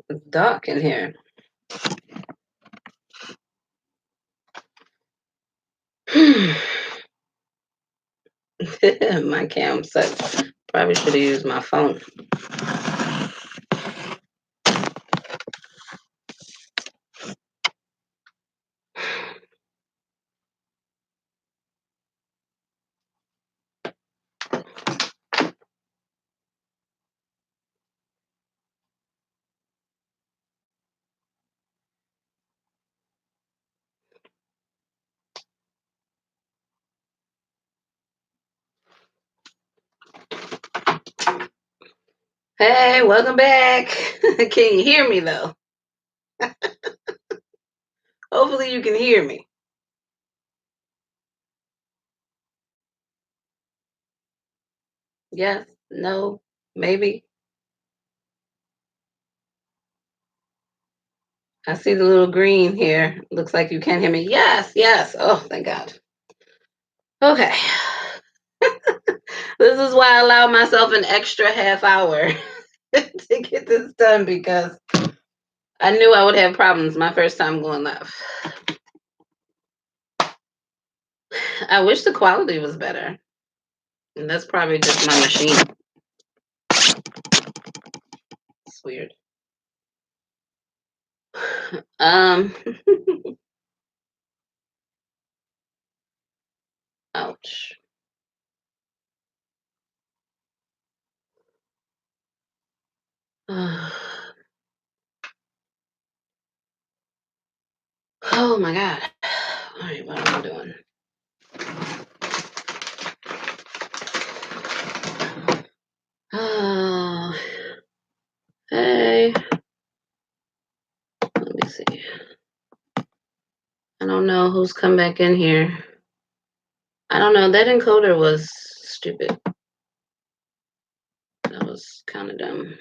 It's dark in here. My cam sucks. Probably should have used my phone. Hey, welcome back. Can you hear me though? Hopefully you can hear me. Yes, no, maybe. I see the little green here. Looks like you can hear me. Yes, yes. Oh, thank God. Okay. This is why I allow myself an extra half hour to get this done because I knew I would have problems my first time going live. I wish the quality was better. And that's probably just my machine. It's weird. Um, ouch. Oh my God. All right, what am I doing? Oh, hey. Let me see. I don't know who's come back in here. I don't know. That encoder was stupid. That was kind of dumb.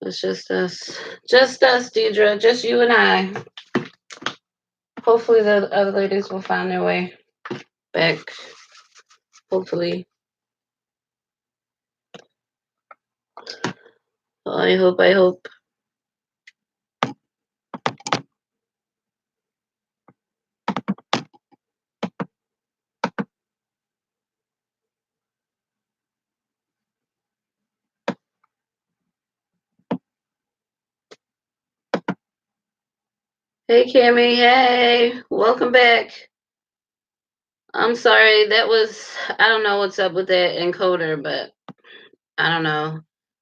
It's just us. Just us, Deidre. Just you and I. Hopefully the other ladies will find their way back. Hopefully. I hope. Hey, Cammy. Hey. Welcome back. I'm sorry. I don't know what's up with that encoder, but I don't know.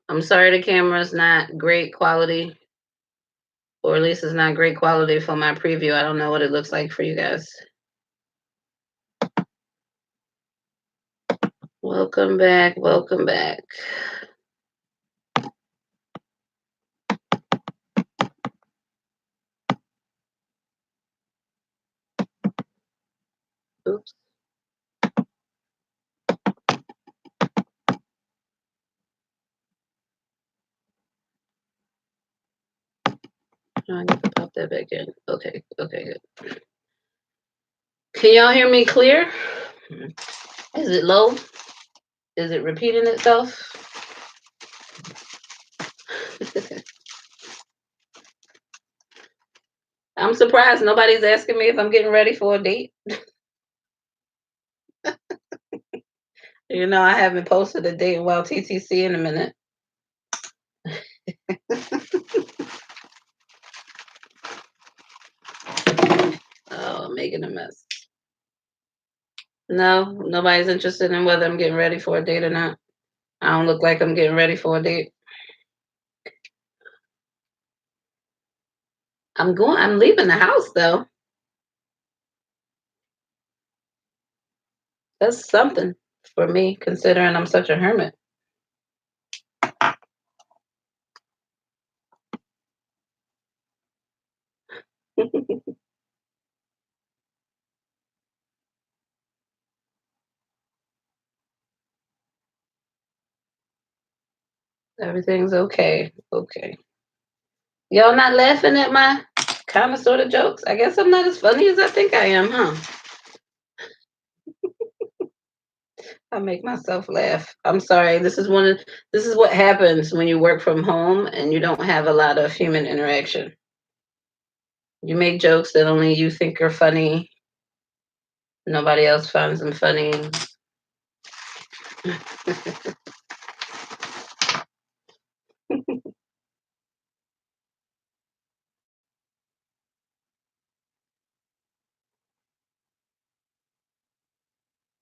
I'm sorry the camera's not great quality, or at least it's not great quality for my preview. I don't know what it looks like for you guys. Welcome back. Welcome back. Oops. I need to pop that back in. Okay, good. Can y'all hear me clear? Is it low? Is it repeating itself? I'm surprised nobody's asking me if I'm getting ready for a date. I haven't posted a date while TTC in a minute. Oh, I'm making a mess. No, nobody's interested in whether I'm getting ready for a date or not. I don't look like I'm getting ready for a date. I'm leaving the house though. That's something for me, considering I'm such a hermit. Everything's okay. Okay. Y'all not laughing at my kind of sort of jokes? I guess I'm not as funny as I think I am, huh? I make myself laugh. I'm sorry. This is what happens when you work from home and you don't have a lot of human interaction. You make jokes that only you think are funny. Nobody else finds them funny.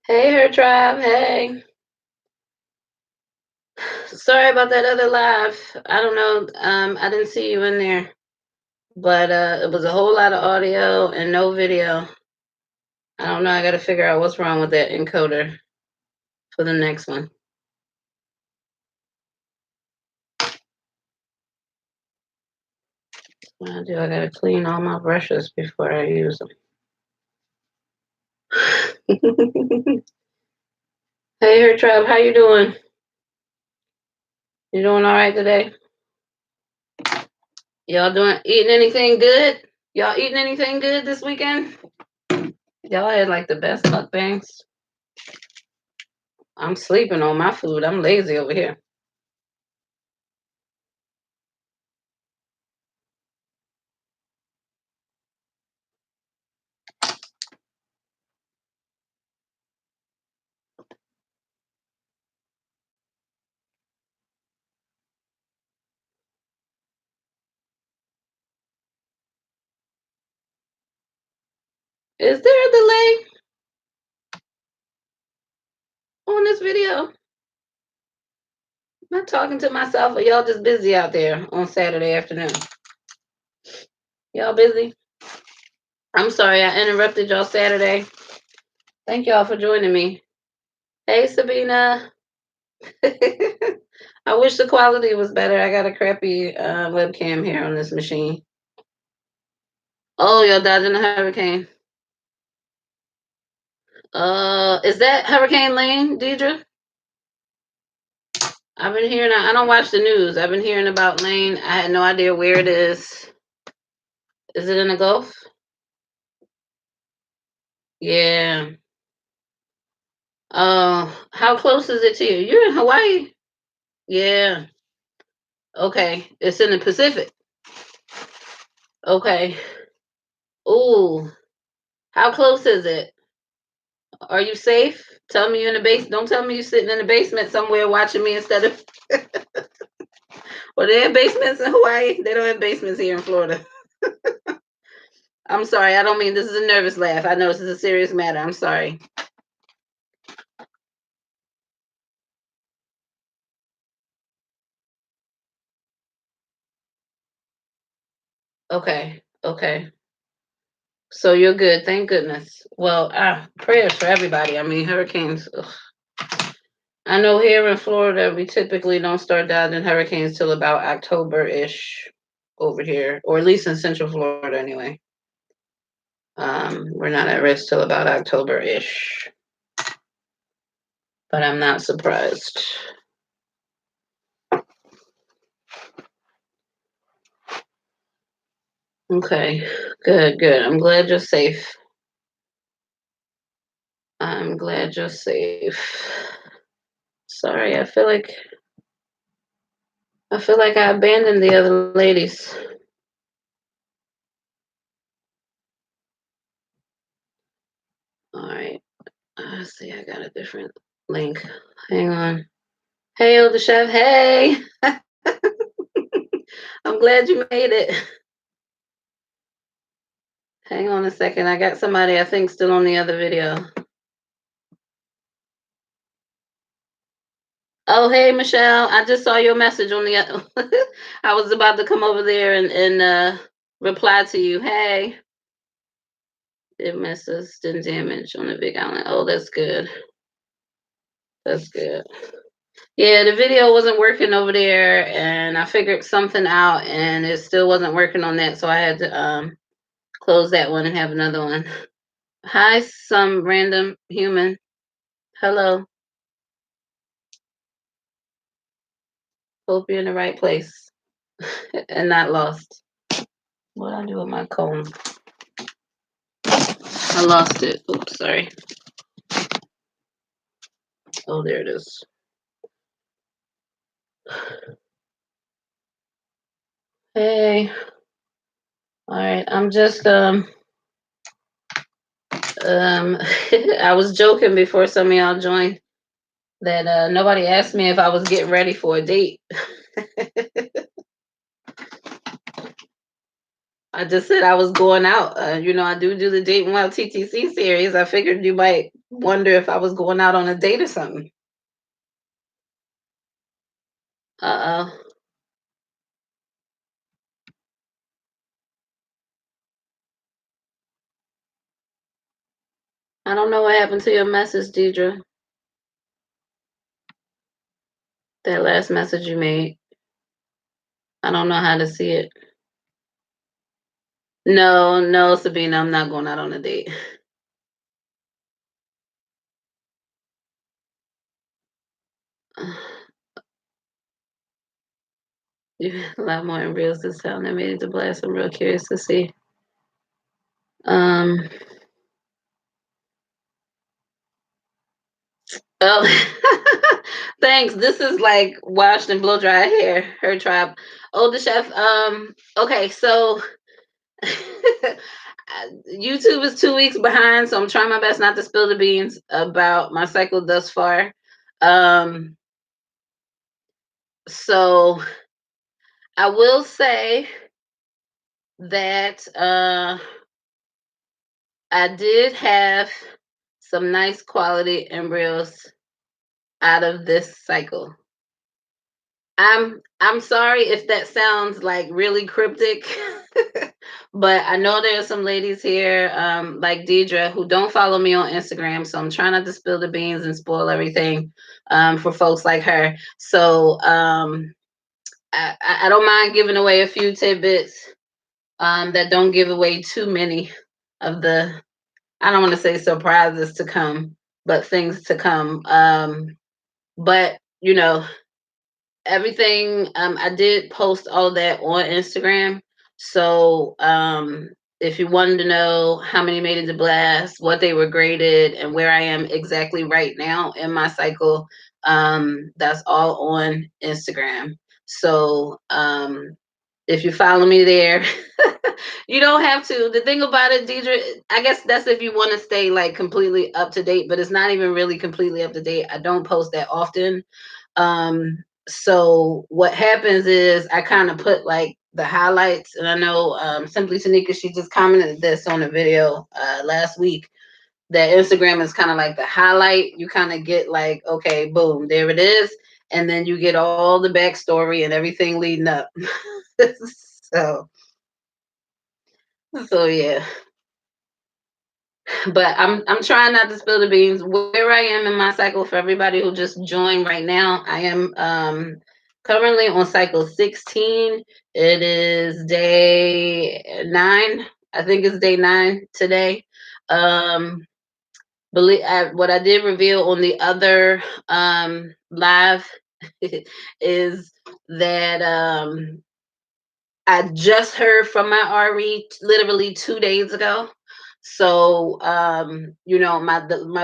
Hey, her tribe. Hey. Sorry about that other live. I don't know. I didn't see you in there, but it was a whole lot of audio and no video. I don't know. I got to figure out what's wrong with that encoder for the next one. What I do, I got to clean all my brushes before I use them. Hey, her tribe. How you doing? You doing all right today? Eating anything good? Y'all eating anything good this weekend? Y'all had like the best mukbangs. I'm sleeping on my food. I'm lazy over here. Is there a delay on this video? Am I talking to myself or y'all just busy out there on Saturday afternoon? Y'all busy? I'm sorry I interrupted y'all Saturday. Thank y'all for joining me. Hey, Sabina. I wish the quality was better. I got a crappy webcam here on this machine. Oh, y'all dodging a hurricane. Is that Hurricane Lane, Deidre? I've been hearing. I don't watch the news. I've been hearing about Lane. I had no idea where it is. Is it in the Gulf? Yeah. How close is it to you? You're in Hawaii. Yeah. Okay. It's in the Pacific. Okay. Ooh. How close is it? Are you safe? Tell me you're in the base. Don't tell me you're sitting in the basement somewhere watching me instead of. Well, they have basements in Hawaii. They don't have basements here in Florida. I'm sorry. I don't mean this is a nervous laugh. I know this is a serious matter. I'm sorry. Okay. Okay. So you're good. Thank goodness. Well, prayers for everybody. I mean, hurricanes. Ugh. I know here in Florida, we typically don't start dodging hurricanes till about October-ish over here, or at least in Central Florida anyway. We're not at risk till about October-ish, but I'm not surprised. Okay, good, good. I'm glad you're safe. I'm glad you're safe. Sorry, I feel like I abandoned the other ladies. All right. Let's see, I got a different link. Hang on. Hey, Older Chef. Hey. I'm glad you made it. Hang on a second. I got somebody I think still on the other video. Oh, hey, Michelle. I just saw your message on the other. I was about to come over there and reply to you. Hey. It misses, didn't damage on the Big Island. Oh, that's good. That's good. Yeah, the video wasn't working over there, and I figured something out, and it still wasn't working on that, so I had to close that one and have another one. Hi, some random human. Hello. Hope you're in the right place and not lost. What I do with my comb? I lost it. Oops, sorry. Oh, there it is. Hey, all right. I'm just I was joking before some of y'all joined that nobody asked me if I was getting ready for a date. I just said I was going out. I do the Date Wild TTC series. I figured you might wonder if I was going out on a date or something. Uh-oh. I don't know what happened to your message, Deidre. That last message you made. I don't know how to see it. No, no, Sabina, I'm not going out on a date. You have a lot more embryos this time that made it to blast. I'm real curious to see. Um, oh, thanks. This is like washed and blow dry hair, her tribe. Oh, the chef. Okay, so YouTube is 2 weeks behind, so I'm trying my best not to spill the beans about my cycle thus far. Um, so I will say that I did have some nice quality embryos out of this cycle. I'm sorry if that sounds like really cryptic, but I know there are some ladies here, like Deidre, who don't follow me on Instagram, so I'm trying not to spill the beans and spoil everything for folks like her. So I don't mind giving away a few tidbits that don't give away too many of the, I don't want to say surprises to come, but things to come. But everything, I did post all that on Instagram. So if you wanted to know how many made it to blast, what they were graded, and where I am exactly right now in my cycle, that's all on Instagram. So if you follow me there, you don't have to. The thing about it, Deidre, I guess that's if you want to stay like completely up to date, but it's not even really completely up to date. I don't post that often. So what happens is I kind of put like the highlights, and I know Simply Tanika, she just commented this on a video last week, that Instagram is kind of like the highlight. You kind of get like, okay, boom, there it is. And then you get all the backstory and everything leading up. so so yeah. But I'm trying not to spill the beans. Where I am in my cycle, for everybody who just joined right now, I am currently on cycle 16. It is day 9. I think it's day 9 today. What I did reveal on the other live is that I just heard from my RE literally 2 days ago. So, my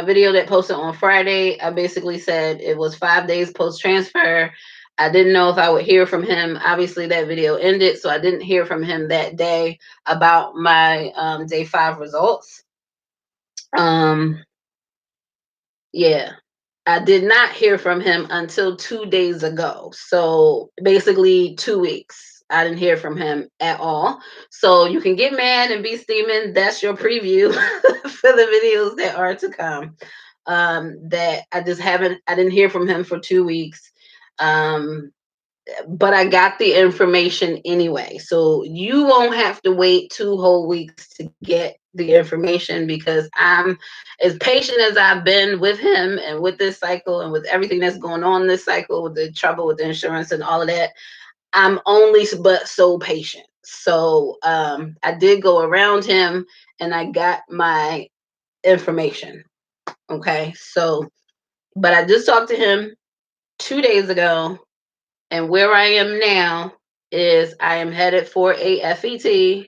video that posted on Friday, I basically said it was 5 days post transfer. I didn't know if I would hear from him. Obviously, that video ended, so I didn't hear from him that day about my day 5 results. Um, yeah. I did not hear from him until 2 days ago. So basically 2 weeks. I didn't hear from him at all. So you can get mad and be steaming. That's your preview for the videos that are to come. That I didn't hear from him for 2 weeks. Um, but I got the information anyway. So you won't have to wait 2 whole weeks to get the information, because I'm as patient as I've been with him and with this cycle and with everything that's going on in this cycle, with the trouble with the insurance and all of that. I'm only but so patient. So I did go around him and I got my information. Okay. So, but I just talked to him 2 days ago. And where I am now is I am headed for a FET,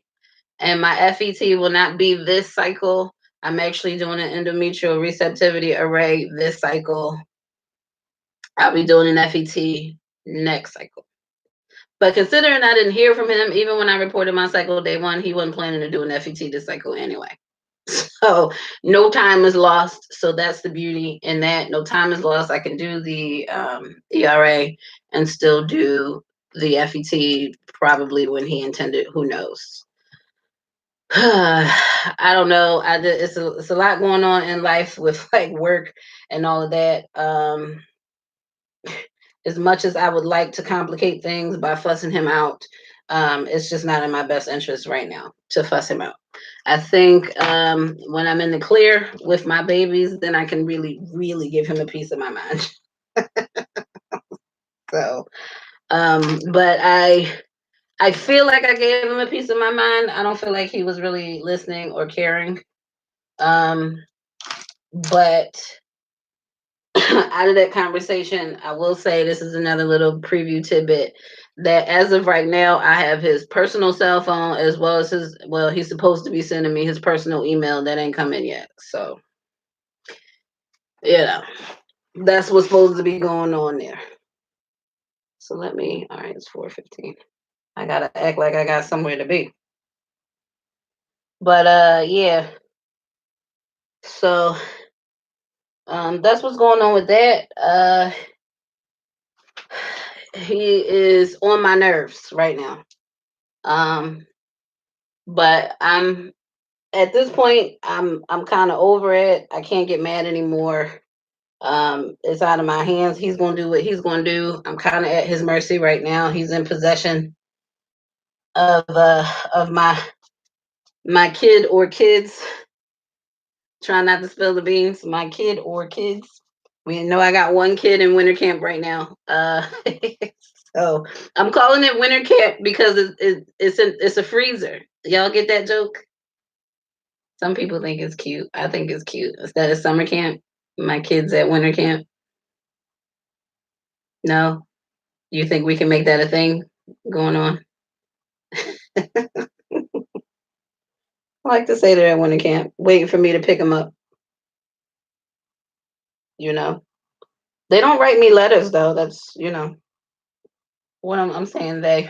and my FET will not be this cycle. I'm actually doing an endometrial receptivity array this cycle. I'll be doing an FET next cycle. But considering I didn't hear from him, even when I reported my cycle day one, he wasn't planning to do an FET this cycle anyway. So no time is lost. So that's the beauty in that. No time is lost. I can do the ERA and still do the FET probably when he intended. Who knows? I don't know. It's a lot going on in life with like work and all of that. As much as I would like to complicate things by fussing him out, it's just not in my best interest right now to fuss him out. I think when I'm in the clear with my babies, then I can really, really give him a piece of my mind. So, but I feel like I gave him a piece of my mind. I don't feel like he was really listening or caring. Um, but out of that conversation, I will say this is another little preview tidbit that as of right now, I have his personal cell phone as well as he's supposed to be sending me his personal email that ain't come in yet. So, that's what's supposed to be going on there. So all right, it's 4:15. I gotta act like I got somewhere to be. But yeah. So that's what's going on with that. He is on my nerves right now. Um, but I'm at this point, I'm kind of over it. I can't get mad anymore. It's out of my hands. He's gonna do what he's gonna do. I'm kind of at his mercy right now. He's in possession of my kid or kids. Trying not to spill the beans. My kid or kids. We know I got one kid in winter camp right now. So I'm calling it winter camp because it's a freezer. Y'all get that joke? Some people think it's cute. I think it's cute. Instead of summer camp, my kids at winter camp. No, you think we can make that a thing going on? I like to say they're at winter camp, waiting for me to pick them up. You know, they don't write me letters though. That's what I'm saying. They,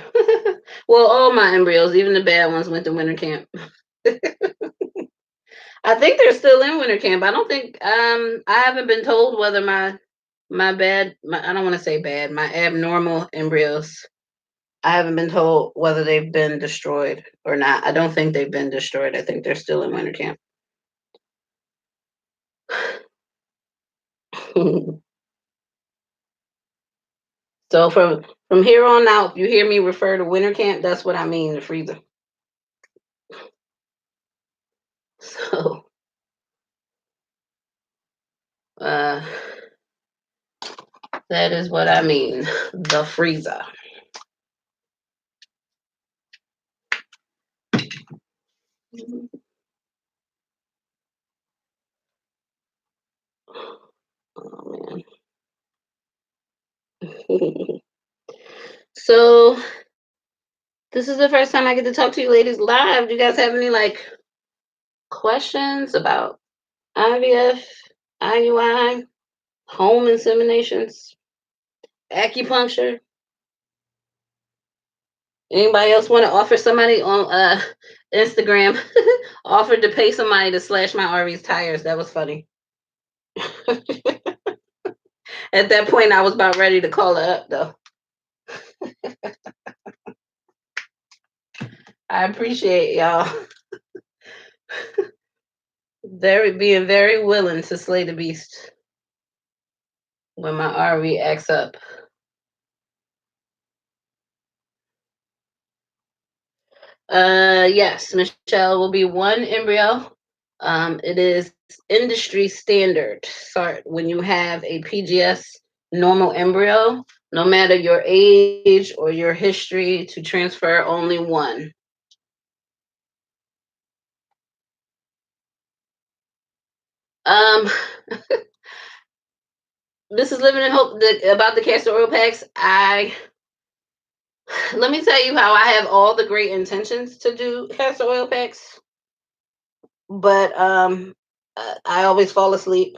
well, all my embryos, even the bad ones, went to winter camp. I think they're still in winter camp. I don't think I haven't been told whether I don't want to say bad, my abnormal embryos. I haven't been told whether they've been destroyed or not. I don't think they've been destroyed. I think they're still in winter camp. So from here on out, if you hear me refer to winter camp, that's what I mean, the freezer. So uh that is what I mean, the freezer. Oh man. So this is the first time I get to talk to you ladies live. Do you guys have any like questions about IVF, IUI, home inseminations, acupuncture? Anybody else want to offer somebody on Instagram offered to pay somebody to slash my RV's tires? That was funny. At that point, I was about ready to call her up, though. I appreciate y'all being very willing to slay the beast when my RV acts up. Yes, Michelle, will be one embryo. It is industry standard. Sorry, when you have a PGS normal embryo, no matter your age or your history, to transfer only one. Um, this is living in hope about the castor oil packs. Let me tell you how I have all the great intentions to do castor oil packs, but I always fall asleep.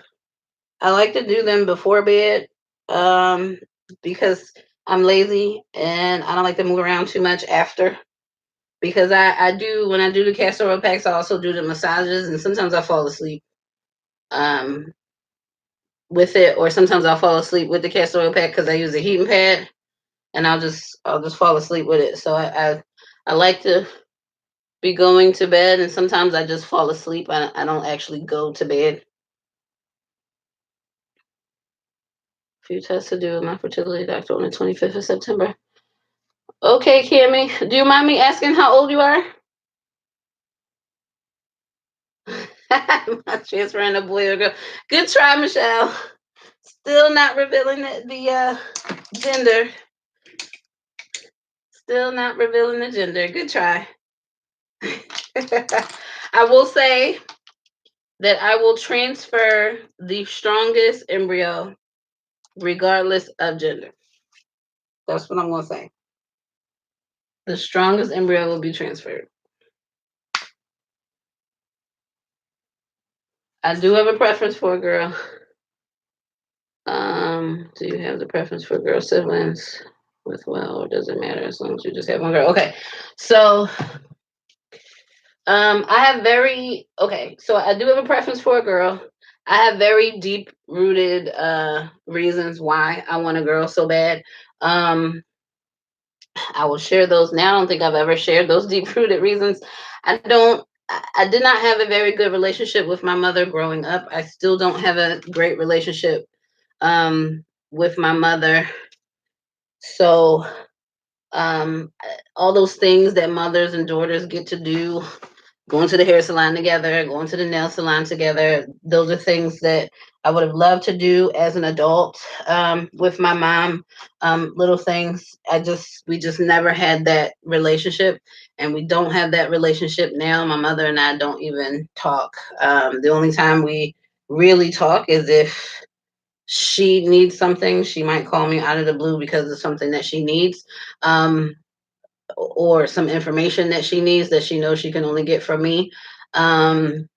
I like to do them before bed um, because I'm lazy and I don't like to move around too much after. Because I do, when I do the castor oil packs, I also do the massages, and sometimes I fall asleep um, with it, or sometimes I'll fall asleep with the castor oil pack because I use a heating pad, and I'll just fall asleep with it. So I like to be going to bed, and sometimes I just fall asleep. I don't actually go to bed. Few tests to do with my fertility doctor on the 25th of September. Okay, Cammy, do you mind me asking how old you are? I'm not transferring a boy or girl. Good try, Michelle. Still not revealing the gender. Still not revealing the gender. Good try. I will say that I will transfer the strongest embryo regardless of gender. That's what I'm going to say. The strongest embryo will be transferred. I do have a preference for a girl. Do you have the preference for girl siblings with well, or does it matter as long as you just have one girl? Okay. So I have very okay, so I do have a preference for a girl. I have very deep rooted reasons why I want a girl so bad. Um I will share those now. I don't think I've ever shared those deep rooted reasons. I did not have a very good relationship with my mother growing up. I still don't have a great relationship with my mother. So all those things that mothers and daughters get to do, going to the hair salon together, going to the nail salon together, those are things that I would have loved to do as an adult with my mom. Little things. We just never had that relationship, and we don't have that relationship now. My mother and I don't even talk. The only time we really talk is if she needs something. She might call me out of the blue because of something that she needs. Or some information that she needs that she knows she can only get from me. Um,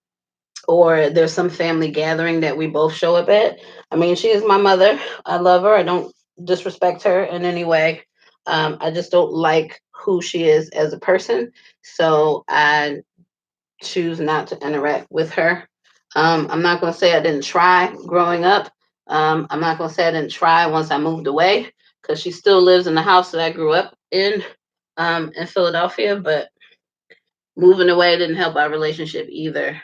or there's some family gathering that we both show up at. I mean, she is my mother. I love her. I don't disrespect her in any way. I just don't like who she is as a person. So I choose not to interact with her. I'm not going to say I didn't try growing up. I'm not going to say I didn't try once I moved away because she still lives in the house that I grew up in Philadelphia, but moving away didn't help our relationship either.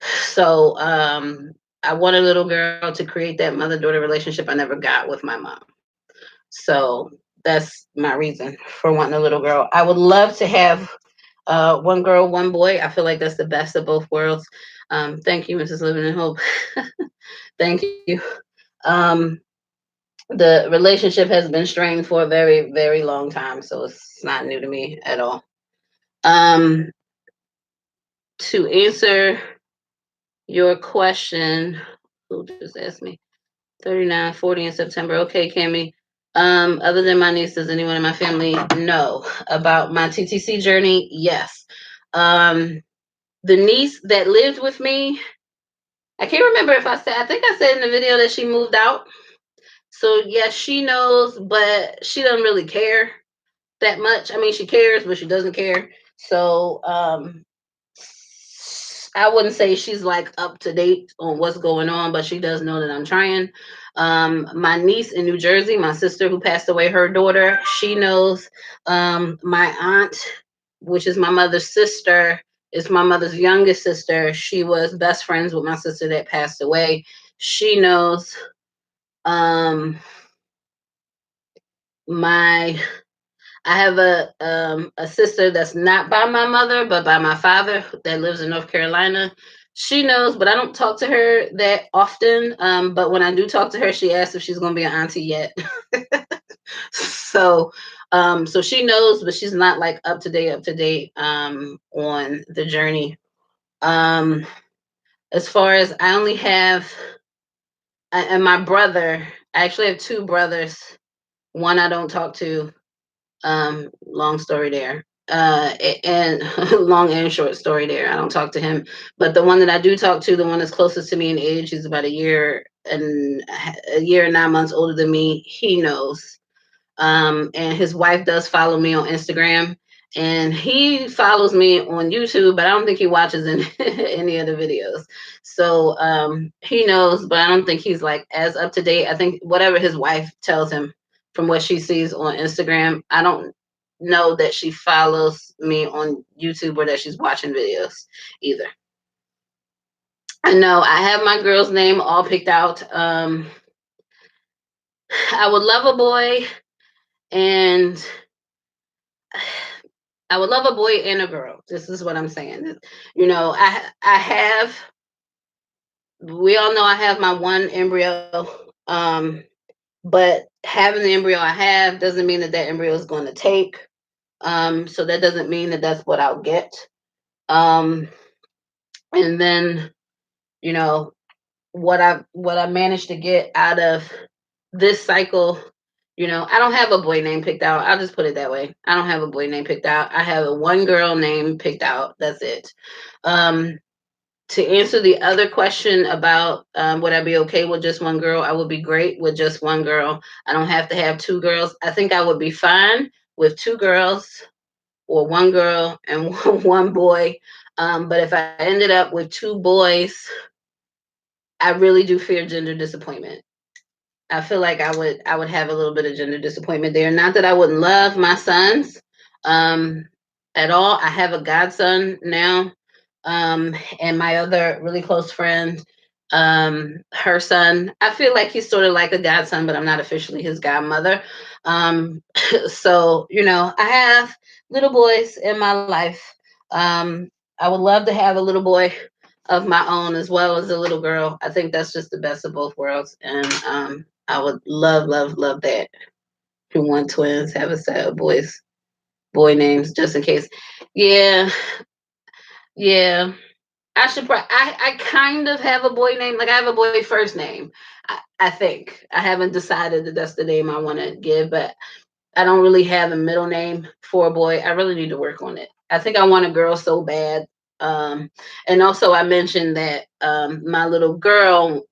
So I want a little girl to create that mother daughter relationship I never got with my mom. So that's my reason for wanting a little girl. I would love to have one girl, one boy. I feel like that's the best of both worlds. Thank you, Mrs. Living in Hope. Thank you. Um, the relationship has been strained for a very, very long time, so it's not new to me at all. Um, to answer your question, who just asked me? 39, 40 in September. Okay, Cammy. Other than my niece, does anyone in my family know about my TTC journey? Yes. The niece that lived with me, I can't remember if I think I said in the video that she moved out. So yes, she knows, but she doesn't really care that much. I mean, she cares, but she doesn't care. So I wouldn't say she's like up to date on what's going on, but she does know that I'm trying. My niece in New Jersey, my sister who passed away, her daughter, she knows. My aunt, which is my mother's sister, is my mother's youngest sister. She was best friends with my sister that passed away. She knows. Um, my I have a sister that's not by my mother, but by my father that lives in North Carolina. She knows, but I don't talk to her that often. But when I do talk to her, she asks if she's going to be an auntie yet. so, so she knows, but she's not like up to date on the journey. Um, as far as I only have, and my brother, I actually have two brothers. One I don't talk to. Long story there. And long and short story there. I don't talk to him, but the one that I do talk to, the one that's closest to me in age, he's about a year a year and 9 months older than me, he knows. And his wife does follow me on Instagram, and he follows me on YouTube, but I don't think he watches any of the videos. So he knows, but I don't think he's like as up to date. I think whatever his wife tells him from what she sees on Instagram, I don't know that she follows me on YouTube or that she's watching videos either. I know I have my girl's name all picked out. I would love a boy, and I would love a boy and a girl. This is what I'm saying. You know, I have. We all know I have my one embryo, but having the embryo I have doesn't mean that that embryo is going to take. So that doesn't mean that that's what I'll get. Um, and then you know what I managed to get out of this cycle. I don't have a boy name picked out. I'll just put it that way. I don't have a boy name picked out. I have a one girl name picked out. That's it. Um, to answer the other question about would I be okay with just one girl, I would be great with just one girl. I don't have to have two girls. I think I would be fine with two girls or one girl and one boy. But if I ended up with two boys, I really do fear gender disappointment. I feel like I would have a little bit of gender disappointment there. Not that I wouldn't love my sons um, at all. I have a godson now, and my other really close friend, her son. I feel like he's sort of like a godson, but I'm not officially his godmother. Um, so I have little boys in my life. Um, I would love to have a little boy of my own as well as a little girl. I think that's just the best of both worlds, and I would love, love, love that. Who want twins? Have a set of boy names just in case. Yeah, yeah. I should. I kind of have a boy name. Like I have a boy first name. I think I haven't decided that that's the name I want to give, but I don't really have a middle name for a boy. I really need to work on it. I think I want a girl so bad. Um, and also, I mentioned that my little girl,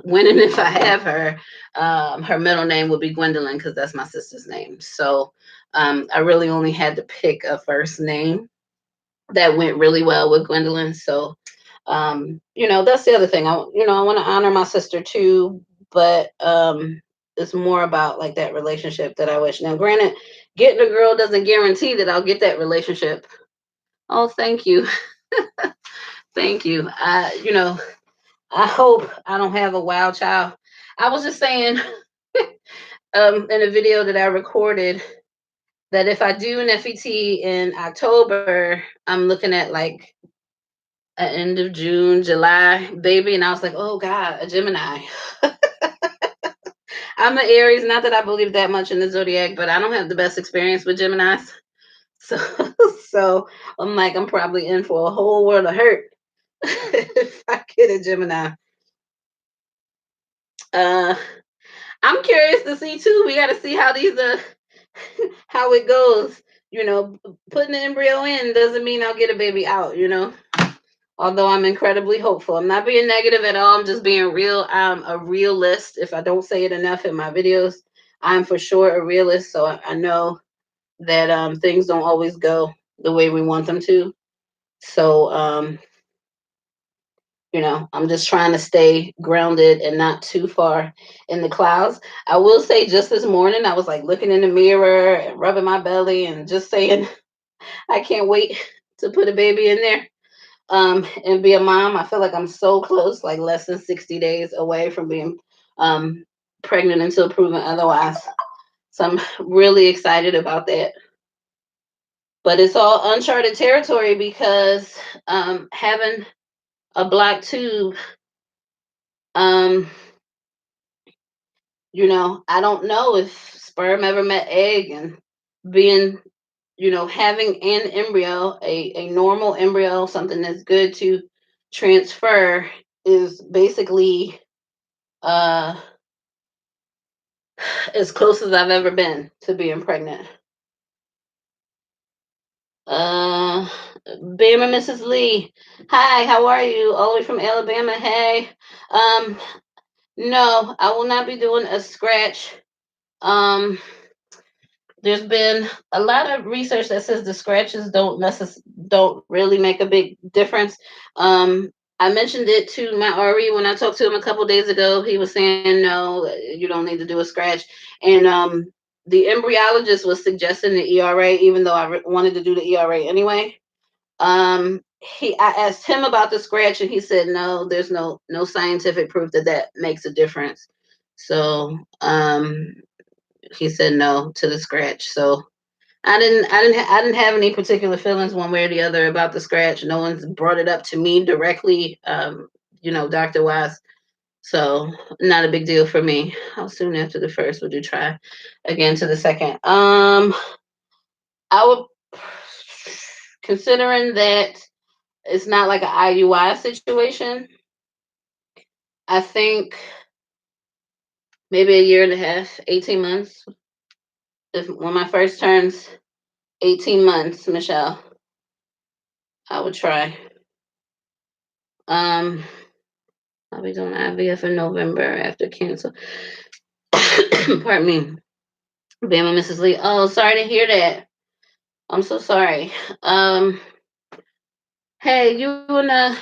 when and if I have her middle name would be Gwendolyn because that's my sister's name. So I really only had to pick a first name that went really well with Gwendolyn. So that's the other thing. I want to honor my sister too, but it's more about like that relationship that I wish. Now, granted, getting a girl doesn't guarantee that I'll get that relationship. Oh, thank you, thank you. I hope I don't have a wild child. I was just saying in a video that I recorded that if I do an FET in October, I'm looking at like end of June, July, baby. And I was like, oh God, a Gemini. I'm an Aries, not that I believe that much in the zodiac, but I don't have the best experience with Geminis. So so I'm like, I'm probably in for a whole world of hurt if I get a Gemini. Uh I'm curious to see too. We gotta see how these how it goes. Putting the embryo in doesn't mean I'll get a baby out. Although I'm incredibly hopeful. I'm not being negative at all. I'm just being real. I'm a realist. If I don't say it enough in my videos, I'm for sure a realist. So I know that things don't always go the way we want them to. So, I'm just trying to stay grounded and not too far in the clouds. I will say just this morning, I was like looking in the mirror and rubbing my belly and just saying, I can't wait to put a baby in there and be a mom. I feel like I'm so close, like less than 60 days away from being um, pregnant until proven otherwise. So I'm really excited about that. But it's all uncharted territory because having a black tube, um, I don't know if sperm ever met egg and being, having an embryo, a normal embryo, something that's good to transfer is basically uh as close as I've ever been to being pregnant. Uh, Bama, Mrs. Lee. Hi, how are you? All the way from Alabama. Hey. Um, No, I will not be doing a scratch. Um, there's been a lot of research that says the scratches don't really make a big difference. I mentioned it to my RE when I talked to him a couple days ago. He was saying no, you don't need to do a scratch, and the embryologist was suggesting the ERA, even though wanted to do the ERA anyway. I asked him about the scratch, and he said no, there's no scientific proof that that makes a difference. So he said no to the scratch. So I didn't have any particular feelings one way or the other about the scratch. No one's brought it up to me directly, doctor wise. So not a big deal for me. How soon after the first would you try again to the second? I would, considering that it's not like an IUI situation. I think maybe a year and a half, 18 months. If when my first turns 18 months, Michelle, I would try. Um, I'll be doing IVF in November after cancer. Pardon me. Bama, Mrs. Lee. Oh, sorry to hear that. I'm so sorry. Um, hey, you and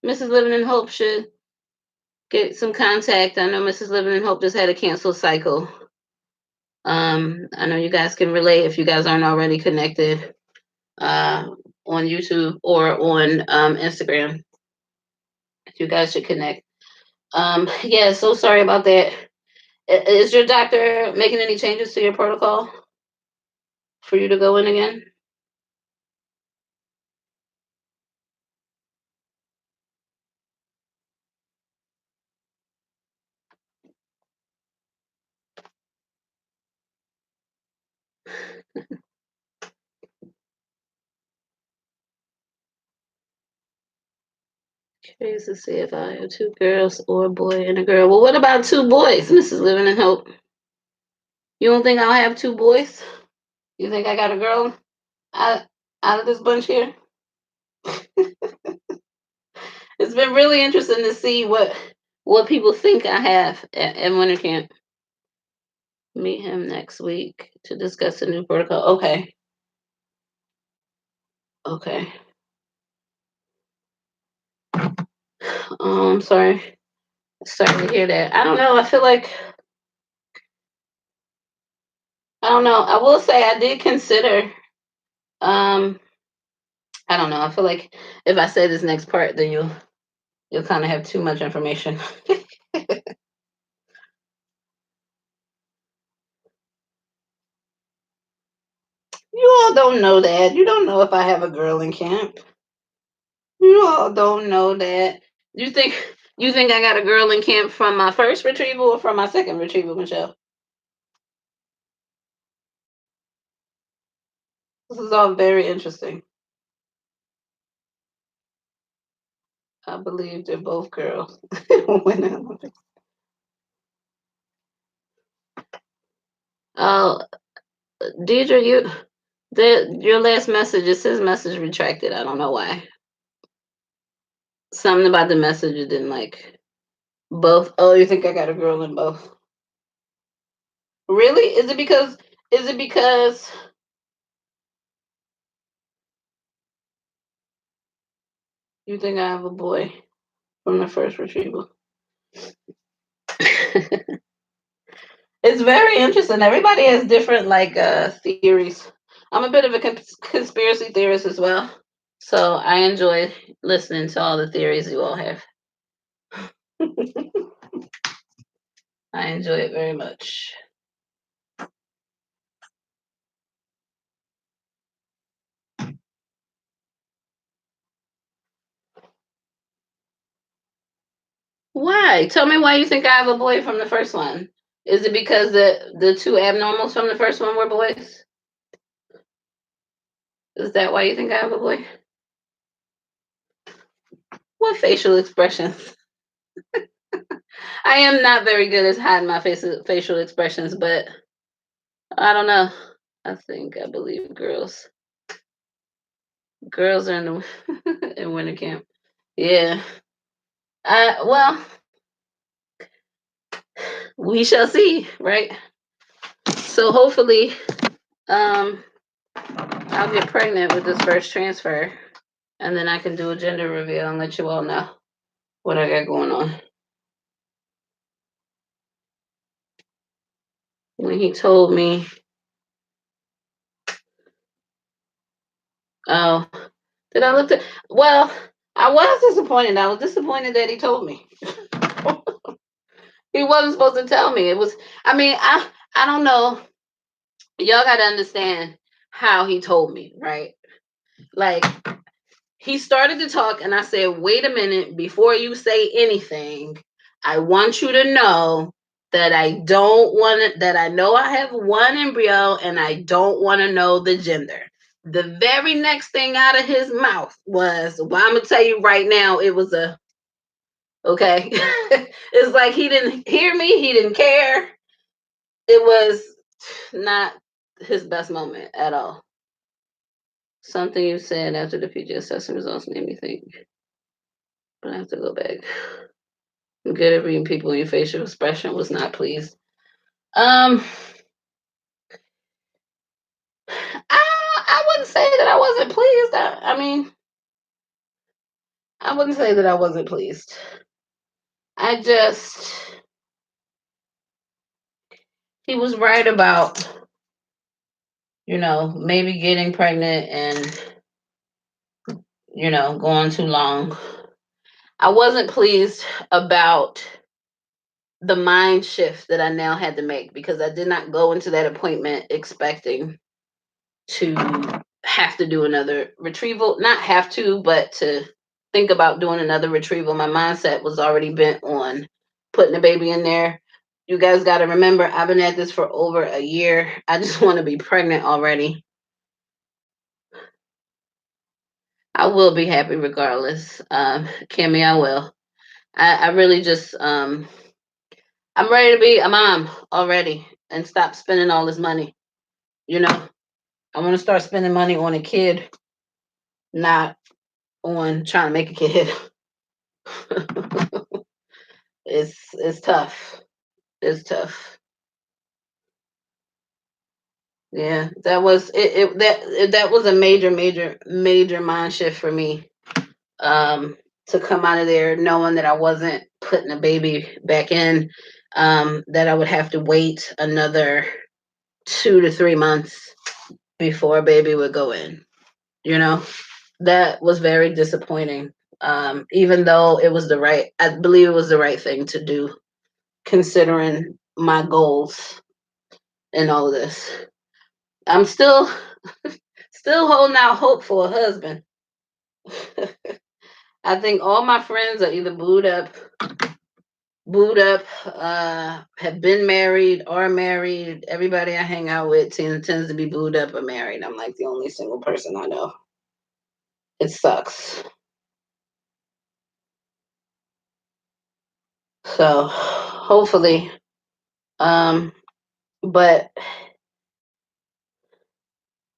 Mrs. Living in Hope should get some contact. I know Mrs. Living in Hope just had a cancel cycle. I know you guys can relate if you guys aren't already connected on YouTube or on Instagram. You guys should connect. Yeah, so sorry about that. Is your doctor making any changes to your protocol for you to go in again? Curious to see if I have two girls or a boy and a girl. Well, what about two boys, Mrs. Living in Hope? You don't think I'll have two boys? You think I got a girl out, out of this bunch here? It's been really interesting to see what people think I have at winter camp. Meet him next week to discuss the new protocol. Okay, okay. I'm sorry. Sorry to hear that. I don't know. I feel like I don't know. I will say I did consider. Um, I don't know. I feel like if I say this next part, then you'll kind of have too much information. You all don't know that. You don't know if I have a girl in camp. You all don't know that. You think you think I got a girl in camp from my first retrieval or from my second retrieval, Michelle? This is all very interesting. I believe they're both girls. Oh, Deidre, your last message, it says message retracted. I don't know why. Something about the message you didn't like. Both. Oh, you think I got a girl in both? Really? Is it because you think I have a boy from the first retrieval? It's very interesting. Everybody has different theories. I'm a bit of a conspiracy theorist as well. So I enjoy listening to all the theories you all have. I enjoy it very much. Why? Tell me why you think I have a boy from the first one. Is it because the two abnormals from the first one were boys? Is that why you think I have a boy? What facial expressions? I am not very good at hiding my facial expressions, but I don't know. I believe girls are in the in winter camp. Yeah. Well, we shall see, right? So hopefully, um, I'll get pregnant with this first transfer, and then I can do a gender reveal and let you all know what I got going on. When he told me, oh, did I look at? Well, I was disappointed. I was disappointed that he told me. He wasn't supposed to tell me. It was. I mean, I don't know. Y'all got to understand how he told me, right? Like, he started to talk, and I said, "Wait a minute, before you say anything, I want you to know that I don't want to, that I know I have one embryo and I don't want to know the gender." The very next thing out of his mouth was, "Well, I'm going to tell you right now, it was a," okay? It's like he didn't hear me, he didn't care. It was not his best moment at all. Something you said after the PG assessment results made me think, but I have to go back. I'm good at reading people. Your facial expression was not pleased. Um, I wouldn't say that I wasn't pleased. I mean, I wouldn't say that I wasn't pleased. I just, he was right about, maybe getting pregnant and, going too long. I wasn't pleased about the mind shift that I now had to make, because I did not go into that appointment expecting to have to do another retrieval. Not have to, but to think about doing another retrieval. My mindset was already bent on putting the baby in there. You guys got to remember, I've been at this for over a year. I just want to be pregnant already. I will be happy regardless. Kimmy, I will. I really just, I'm ready to be a mom already and stop spending all this money. I want to start spending money on a kid, not on trying to make a kid. It's tough. It's tough. Yeah, that was it. That was a major mind shift for me. To come out of there knowing that I wasn't putting a baby back in. That I would have to wait another 2 to 3 months before a baby would go in. You know, that was very disappointing. Even though I believe it was the right thing to do, considering my goals and all of this. I'm still holding out hope for a husband. I think all my friends are either booed up, have been married or married. Everybody I hang out with tends to be booed up or married. I'm like the only single person I know. It sucks. So hopefully, um, but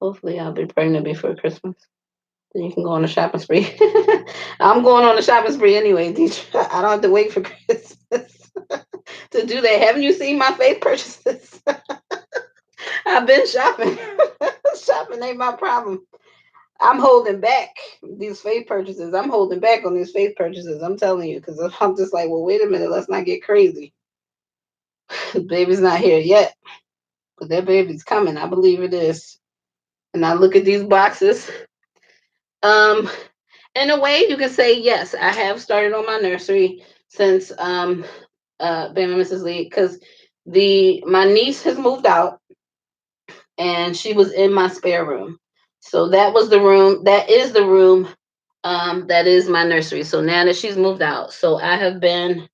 hopefully I'll be pregnant before Christmas. Then you can go on a shopping spree. I'm going on a shopping spree anyway, teacher. I don't have to wait for Christmas to do that. Haven't you seen my faith purchases? I've been shopping. Shopping ain't my problem. I'm holding back these faith purchases. I'm holding back on these faith purchases. I'm telling you, because I'm just like, well, wait a minute. Let's not get crazy. The baby's not here yet, but that baby's coming. I believe it is. And I look at these boxes. Um, in a way, you can say yes. I have started on my nursery since Bam and Mrs. Lee, because my niece has moved out and she was in my spare room. So that was the room. That is the room. That is my nursery. So now that she's moved out, so I have been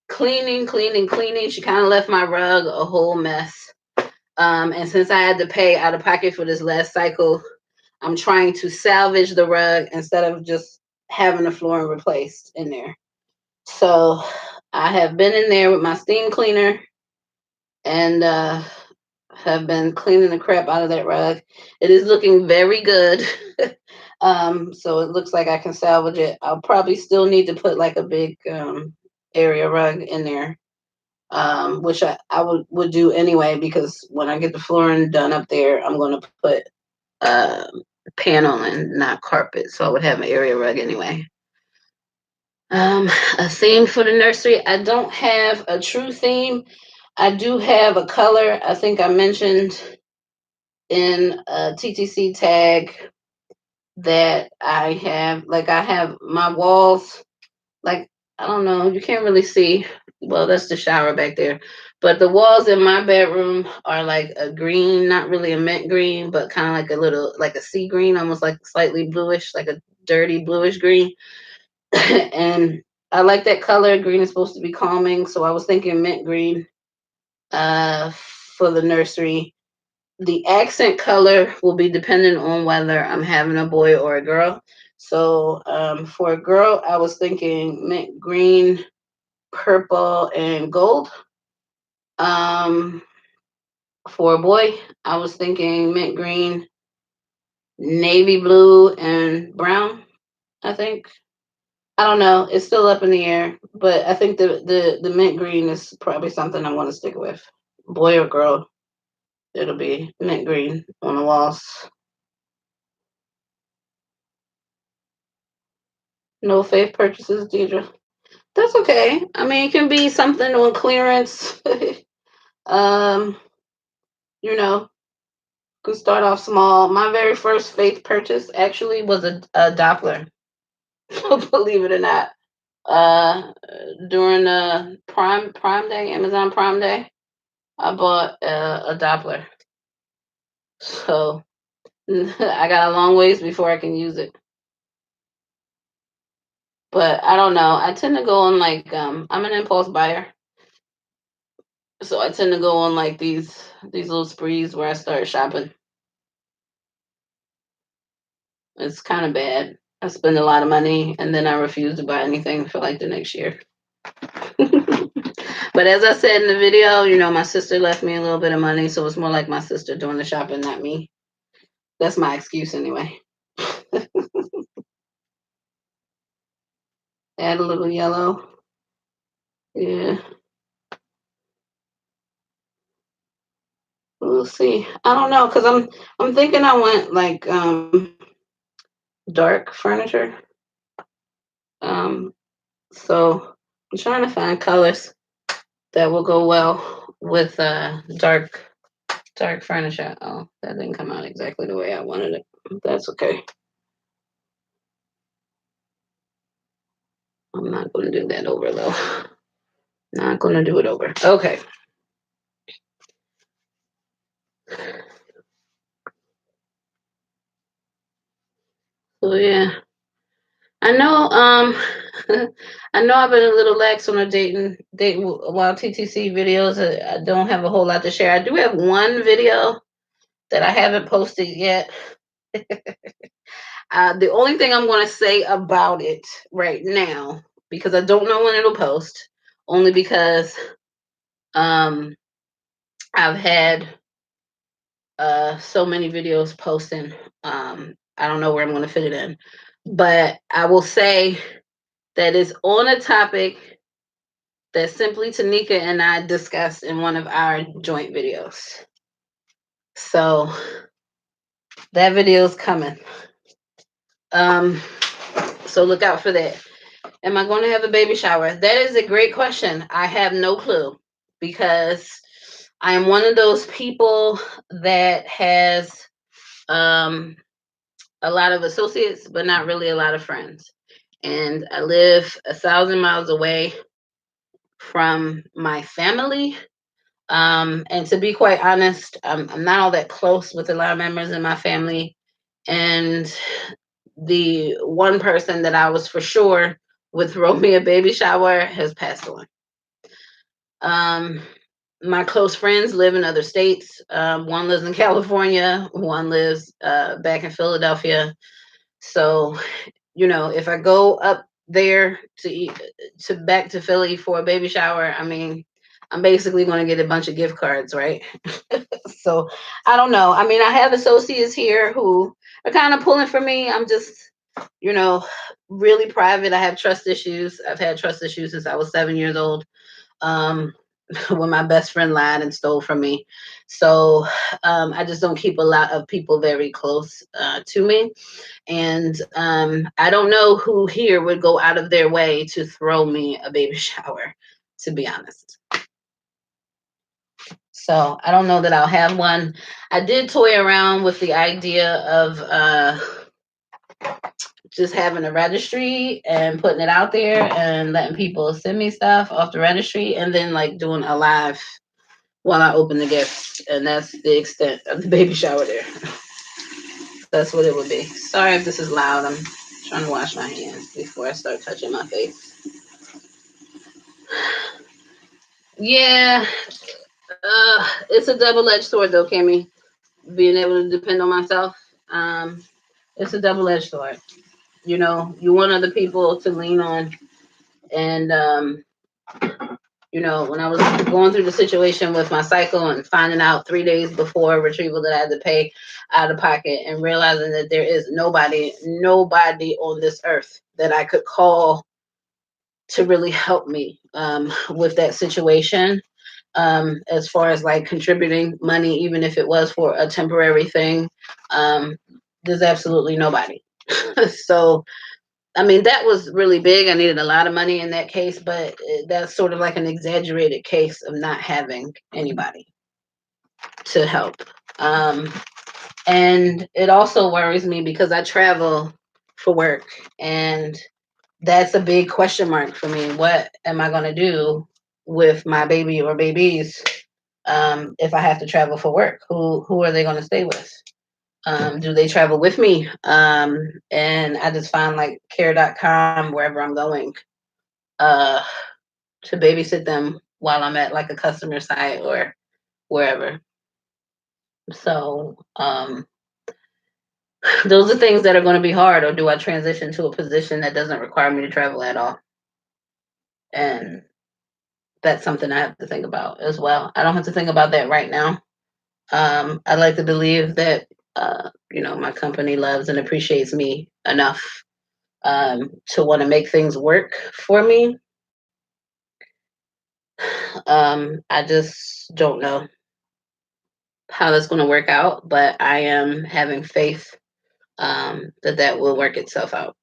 cleaning. She kind of left my rug a whole mess. And since I had to pay out of pocket for this last cycle, I'm trying to salvage the rug instead of just having the flooring replaced in there. So I have been in there with my steam cleaner and have been cleaning the crap out of that rug. It is looking very good. So it looks like I can salvage it. I'll probably still need to put like a big area rug in there. which I would do anyway, because when I get the flooring done up there, I'm going to put uh, paneling, not carpet. So I would have an area rug anyway. A theme for the nursery. I don't have a true theme. I do have a color. I think I mentioned in a TTC tag that I have my walls, like, I don't know, you can't really see. Well, that's the shower back there. But the walls in my bedroom are like a green, not really a mint green, but kind of like a little, like a sea green, almost like slightly bluish, like a dirty bluish green. And I like that color. Green is supposed to be calming, so I was thinking mint green for the nursery. The accent color will be dependent on whether I'm having a boy or a girl. So for a girl, I was thinking mint green, purple, and gold. Um, for a boy, I was thinking mint green, navy blue, and brown, I think. I don't know. It's still up in the air, but I think the mint green is probably something I want to stick with. Boy or girl, it'll be mint green on the walls. No faith purchases, Deidre. That's okay. I mean, it can be something on clearance. um, you know, can start off small. My very first faith purchase actually was a Doppler. Believe it or not. Uh, During Prime Day, Amazon Prime Day, I bought a Doppler. So I got a long ways before I can use it. But I don't know. I tend to go on I'm an impulse buyer. So I tend to go on like these little sprees where I start shopping. It's kind of bad. I spend a lot of money and then I refuse to buy anything for like the next year. But as I said in the video, my sister left me a little bit of money, so it's more like my sister doing the shopping, not me. That's my excuse anyway. Add a little yellow. Yeah. We'll see. I don't know, because I'm thinking I want like dark furniture. Um so I'm trying to find colors that will go well with dark furniture. Oh, that didn't come out exactly the way I wanted it. That's okay. I'm not going to do that over though. Not going to do it over. Okay. So yeah, I know. I know I've been a little lax on the date while TTC videos. I don't have a whole lot to share. I do have one video that I haven't posted yet. The only thing I'm going to say about it right now, because I don't know when it'll post, only because um I've had so many videos posting. I don't know where I'm going to fit it in, but I will say that is on a topic that Simply Tanika and I discussed in one of our joint videos. So that video is coming. So look out for that. Am I going to have a baby shower? That is a great question. I have no clue, because I am one of those people that has a lot of associates, but not really a lot of friends. And I live 1,000 miles away from my family. And to be quite honest, I'm not all that close with a lot of members in my family. And the one person that I was for sure would throw me a baby shower has passed on. My close friends live in other states. One lives in California, one lives back in Philadelphia. So, if I go up there to back to Philly for a baby shower, I mean, I'm basically going to get a bunch of gift cards, right? So I don't know. I mean, I have associates here who are kind of pulling for me. I'm just, really private. I have trust issues. I've had trust issues since I was 7 years old. when my best friend lied and stole from me. So I just don't keep a lot of people very close to me. And I don't know who here would go out of their way to throw me a baby shower, to be honest. So I don't know that I'll have one. I did toy around with the idea of just having a registry and putting it out there and letting people send me stuff off the registry, and then like doing a live while I open the gifts. And that's the extent of the baby shower there. That's what it would be. Sorry if this is loud. I'm trying to wash my hands before I start touching my face. Yeah, it's a double-edged sword though, Kimmy. Being able to depend on myself, it's a double-edged sword. You know, you want other people to lean on, and you know, when I was going through the situation with my cycle and finding out 3 days before retrieval that I had to pay out of pocket, and realizing that there is nobody on this earth that I could call to really help me with that situation. As far as like contributing money, even if it was for a temporary thing, um, there's absolutely nobody. So I mean, that was really big. I needed a lot of money in that case, but that's sort of like an exaggerated case of not having anybody to help. Um, and it also worries me because I travel for work, and that's a big question mark for me. What am I going to do with my baby or babies if I have to travel for work? Who are they going to stay with? Do they travel with me? And I just find like care.com wherever I'm going uh, to babysit them while I'm at like a customer site or wherever. So those are things that are going to be hard. Or do I transition to a position that doesn't require me to travel at all? And that's something I have to think about as well. I don't have to think about that right now. I'd like to believe that you know, my company loves and appreciates me enough to want to make things work for me. I just don't know how that's going to work out, but I am having faith that that will work itself out.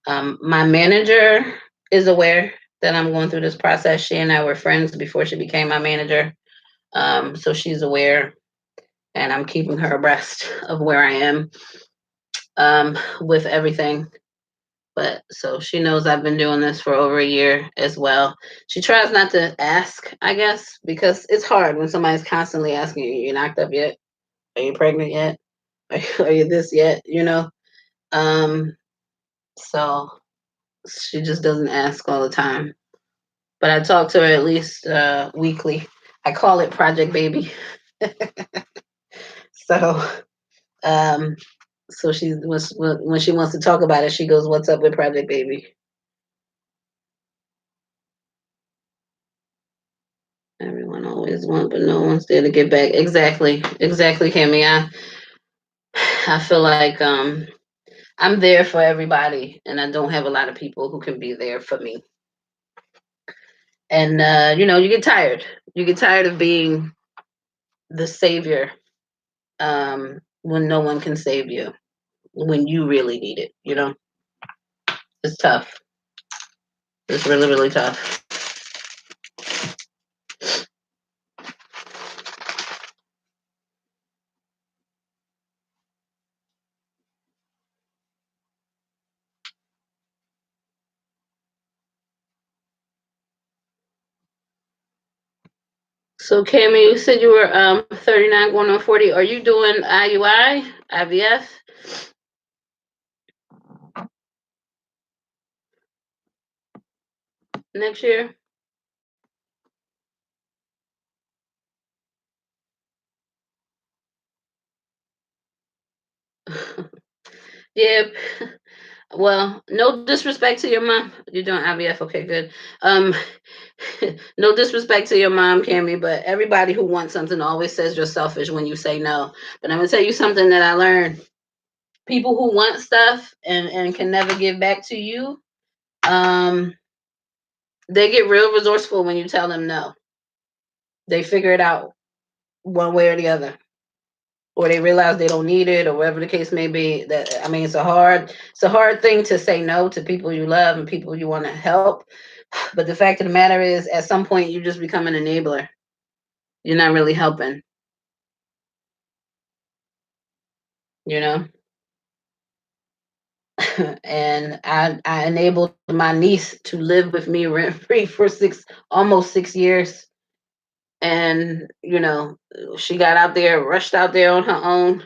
My manager is aware that I'm going through this process. She and I were friends before she became my manager. So she's aware, and I'm keeping her abreast of where I am with everything. But so she knows I've been doing this for over a year as well. She tries not to ask, I guess, because it's hard when somebody's constantly asking you, "You knocked up yet? Are you pregnant yet? Are you this yet?" You know. Um, so she just doesn't ask all the time. But I talk to her at least weekly. I call it Project Baby. So um, so she was when she wants to talk about it, she goes, "What's up with Project Baby?" Everyone always wants, but no one's there to give back. Exactly, exactly, Kimmy. I feel like I'm there for everybody, and I don't have a lot of people who can be there for me. And you know, you get tired. You get tired of being the savior when no one can save you when you really need it. You know, it's tough. It's really, really tough. So, Cammy, you said you were 39 going on 40. Are you doing IUI, IVF next year? Yeah. Well, no disrespect to your mom. You're doing IVF, okay, good. Um, no disrespect to your mom, Cammy, but everybody who wants something always says you're selfish when you say no. But I'm gonna tell you something that I learned. People who want stuff and can never give back to you, um, they get real resourceful when you tell them no. They figure it out one way or the other, or they realize they don't need it, or whatever the case may be. That I mean, it's a hard thing to say no to people you love and people you want to help. But the fact of the matter is, at some point, you just become an enabler. You're not really helping, you know. And I enabled my niece to live with me rent free for almost 6 years. And she got out there, rushed out there on her own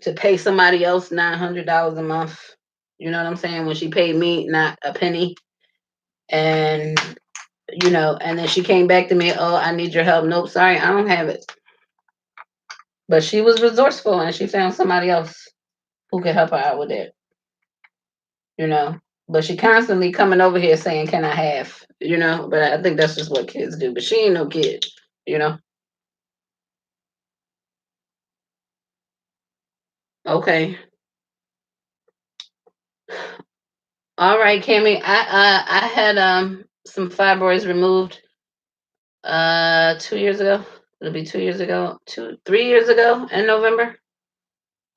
to pay somebody else $900 a month. You know what I'm saying? When she paid me not a penny. And and then she came back to me, oh, I need your help. Nope, sorry, I don't have it. But she was resourceful and she found somebody else who could help her out with it. you know. But she constantly coming over here saying, "Can I have?" But I think that's just what kids do. But she ain't no kid, you know. Okay, all right, Cammy. I had some fibroids removed 2 years ago. It'll be 2 years ago, 3 years ago in November.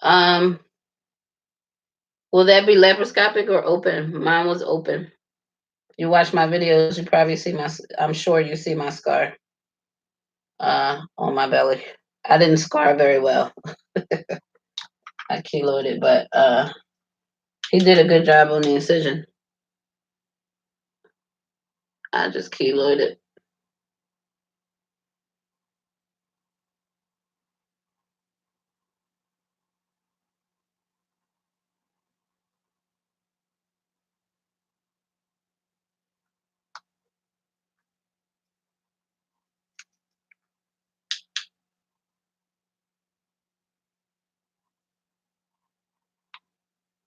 Um, will that be laparoscopic or open? Mine was open. You watch my videos, you probably see my. I'm sure you see my scar on my belly. I didn't scar very well. I kiloed it, but he did a good job on the incision. I just kiloed it.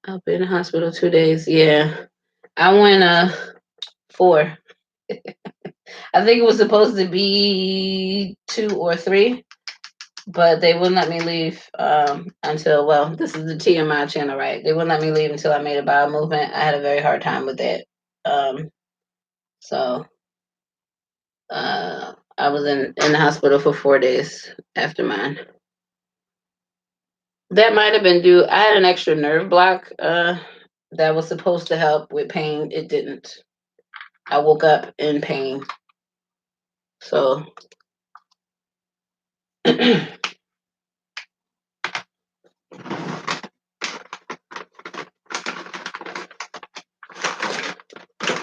I'll be in the hospital 2 days. Yeah, I went 4. I think it was supposed to be 2 or 3, but they wouldn't let me leave until, well, this is the TMI channel, right? They wouldn't let me leave until I made a bowel movement. I had a very hard time with that. So I was in the hospital for 4 days after mine. That might have been due. I had an extra nerve block that was supposed to help with pain. It didn't. I woke up in pain. So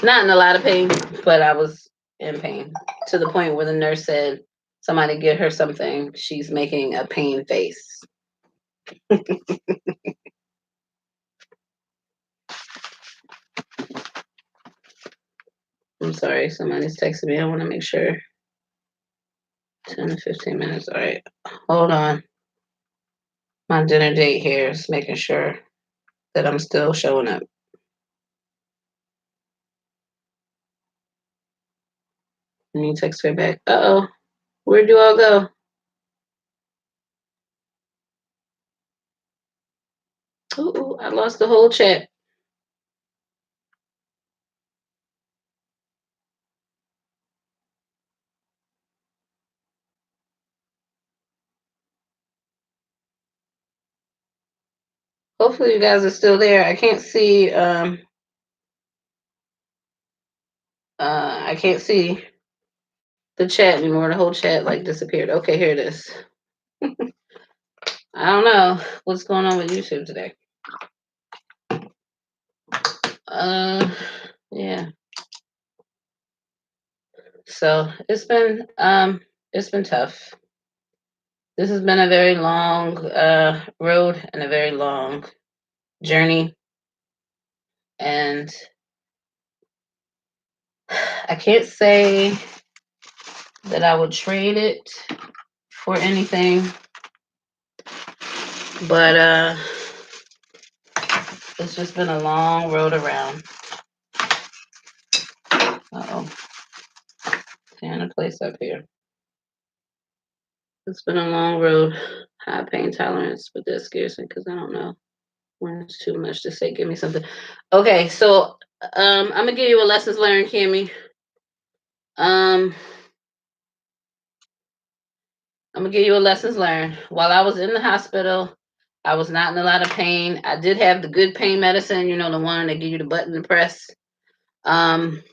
not in a lot of pain, but I was in pain to the point where the nurse said, "Somebody get her something. She's making a pain face." I'm sorry, somebody's texting me. I want to make sure. 10 to 15 minutes. All right. Hold on. My dinner date here is making sure that I'm still showing up. Let me text her back. Uh-oh. Where'd you all go? Ooh, I lost the whole chat. Hopefully you guys are still there. I can't see I can't see the chat anymore. The whole chat like disappeared. Okay, here it is. I don't know what's going on with YouTube today. Uh yeah. So it's been tough. This has been a very long road and a very long journey, and I can't say that I would trade it for anything, but it's just been a long road around. Uh-oh. Tearing a place up here. It's been a long road. High pain tolerance, but that scares me because I don't know when it's too much to say. Give me something. Okay, so I'm gonna give you a lessons learned, Kimmy. Um, I'm gonna give you a lessons learned. While I was in the hospital, I was not in a lot of pain. I did have the good pain medicine, the one that give you the button to press. Um,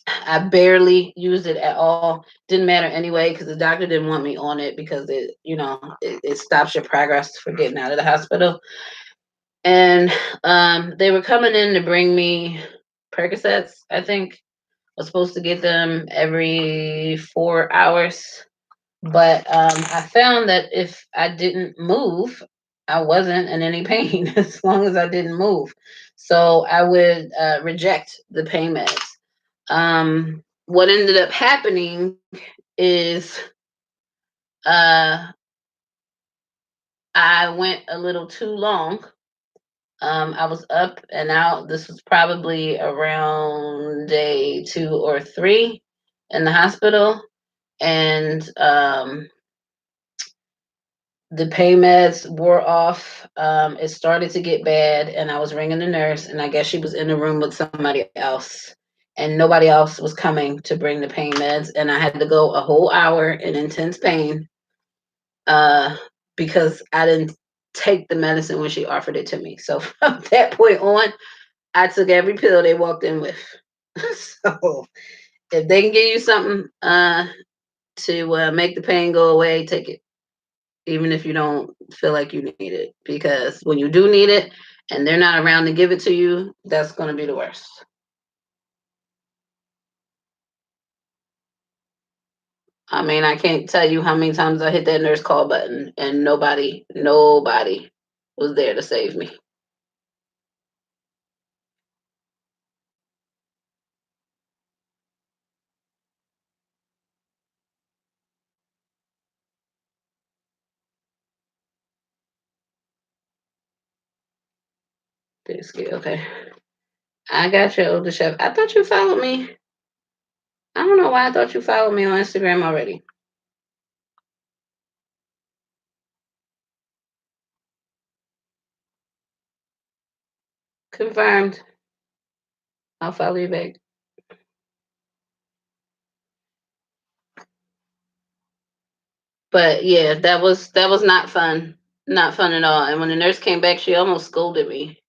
I barely used it at all. Didn't matter anyway because the doctor didn't want me on it because it stops your progress for getting out of the hospital. And they were coming in to bring me Percocets. I think I was supposed to get them every 4 hours. But I found that if I didn't move, I wasn't in any pain as long as I didn't move. So I would reject the pain meds. What ended up happening is uh, I went a little too long. I was up and out. This was probably around day 2 or 3 in the hospital. And the pain meds wore off. It started to get bad, and I was ringing the nurse, and I guess she was in the room with somebody else, and nobody else was coming to bring the pain meds, and I had to go a whole hour in intense pain uh, because I didn't take the medicine when she offered it to me. So from that point on, I took every pill they walked in with. So if they can give you something to make the pain go away, take it, even if you don't feel like you need it, because when you do need it and they're not around to give it to you, that's going to be the worst. I mean, I can't tell you how many times I hit that nurse call button and nobody was there to save me. Okay, I got your older chef. I thought you followed me. I don't know why I thought you followed me on Instagram already. Confirmed. I'll follow you back. But yeah, that was not fun. Not fun at all. And when the nurse came back, she almost scolded me.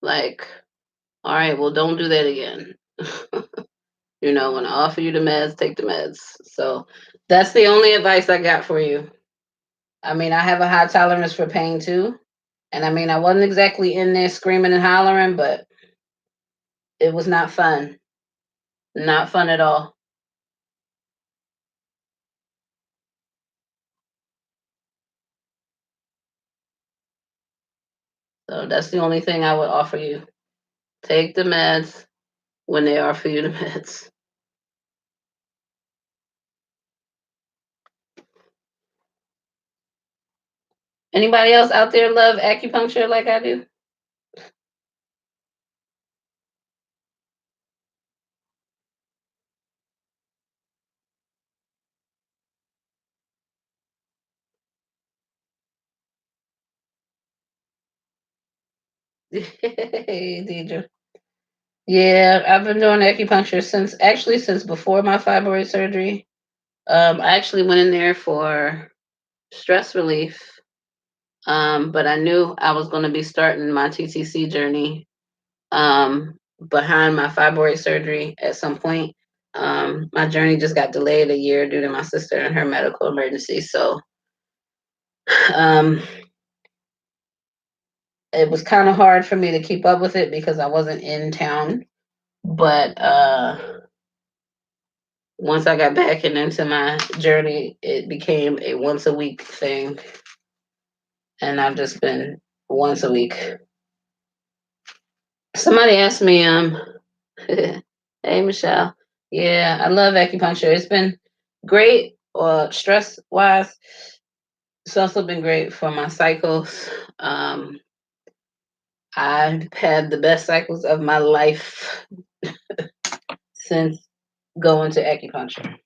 Like, all right, well, don't do that again. When I offer you the meds, take the meds. So that's the only advice I got for you. I mean, I have a high tolerance for pain too. And I mean, I wasn't exactly in there screaming and hollering, but it was not fun. Not fun at all. So that's the only thing I would offer you. Take the meds when they offer you the meds. Anybody else out there love acupuncture like I do? Hey, Deidre. Yeah, I've been doing acupuncture since before my fibroid surgery. I actually went in there for stress relief, but I knew I was going to be starting my TTC journey behind my fibroid surgery at some point. My journey just got delayed a year due to my sister and her medical emergency. So um, it was kind of hard for me to keep up with it because I wasn't in town. But once I got back and into my journey, it became a once a week thing. And I've just been once a week. Somebody asked me, hey Michelle. Yeah, I love acupuncture. It's been great stress wise. It's also been great for my cycles. I've had the best cycles of my life since going to acupuncture.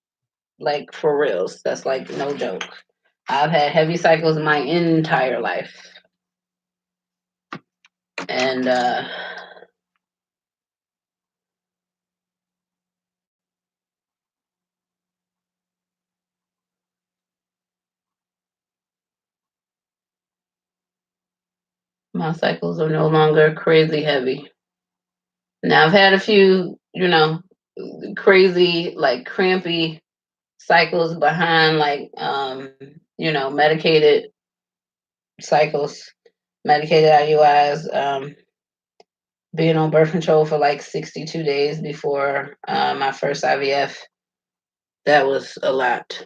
Like for reals. That's like no joke. I've had heavy cycles my entire life. And My cycles are no longer crazy heavy. Now I've had a few, crazy, like crampy cycles behind, like, medicated cycles, medicated IUIs, being on birth control for like 62 days before my first IVF. That was a lot.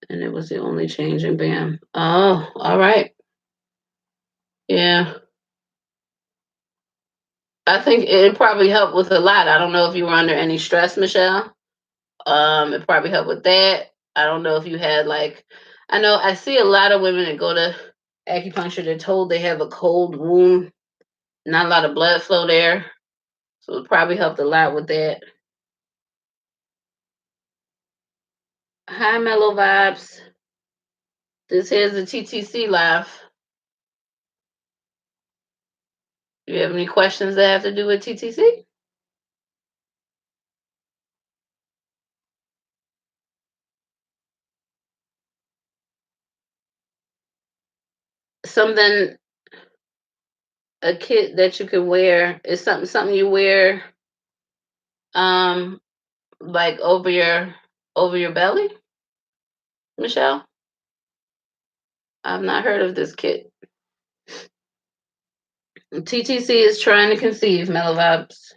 And it was the only change in BAM. Oh, all right. Yeah. I think it probably helped with a lot. I don't know if you were under any stress, Michelle. It probably helped with that. I don't know if you had like, I know I see a lot of women that go to acupuncture. They're told they have a cold womb, not a lot of blood flow there, so it probably helped a lot with that. Hi, Mellow Vibes. This here's the TTC live. Do you have any questions that have to do with TTC? Something, a kit that you can wear is something you wear, um, like over your belly, Michelle. I've not heard of this kit. TTC is trying to conceive, Mellow Vibes.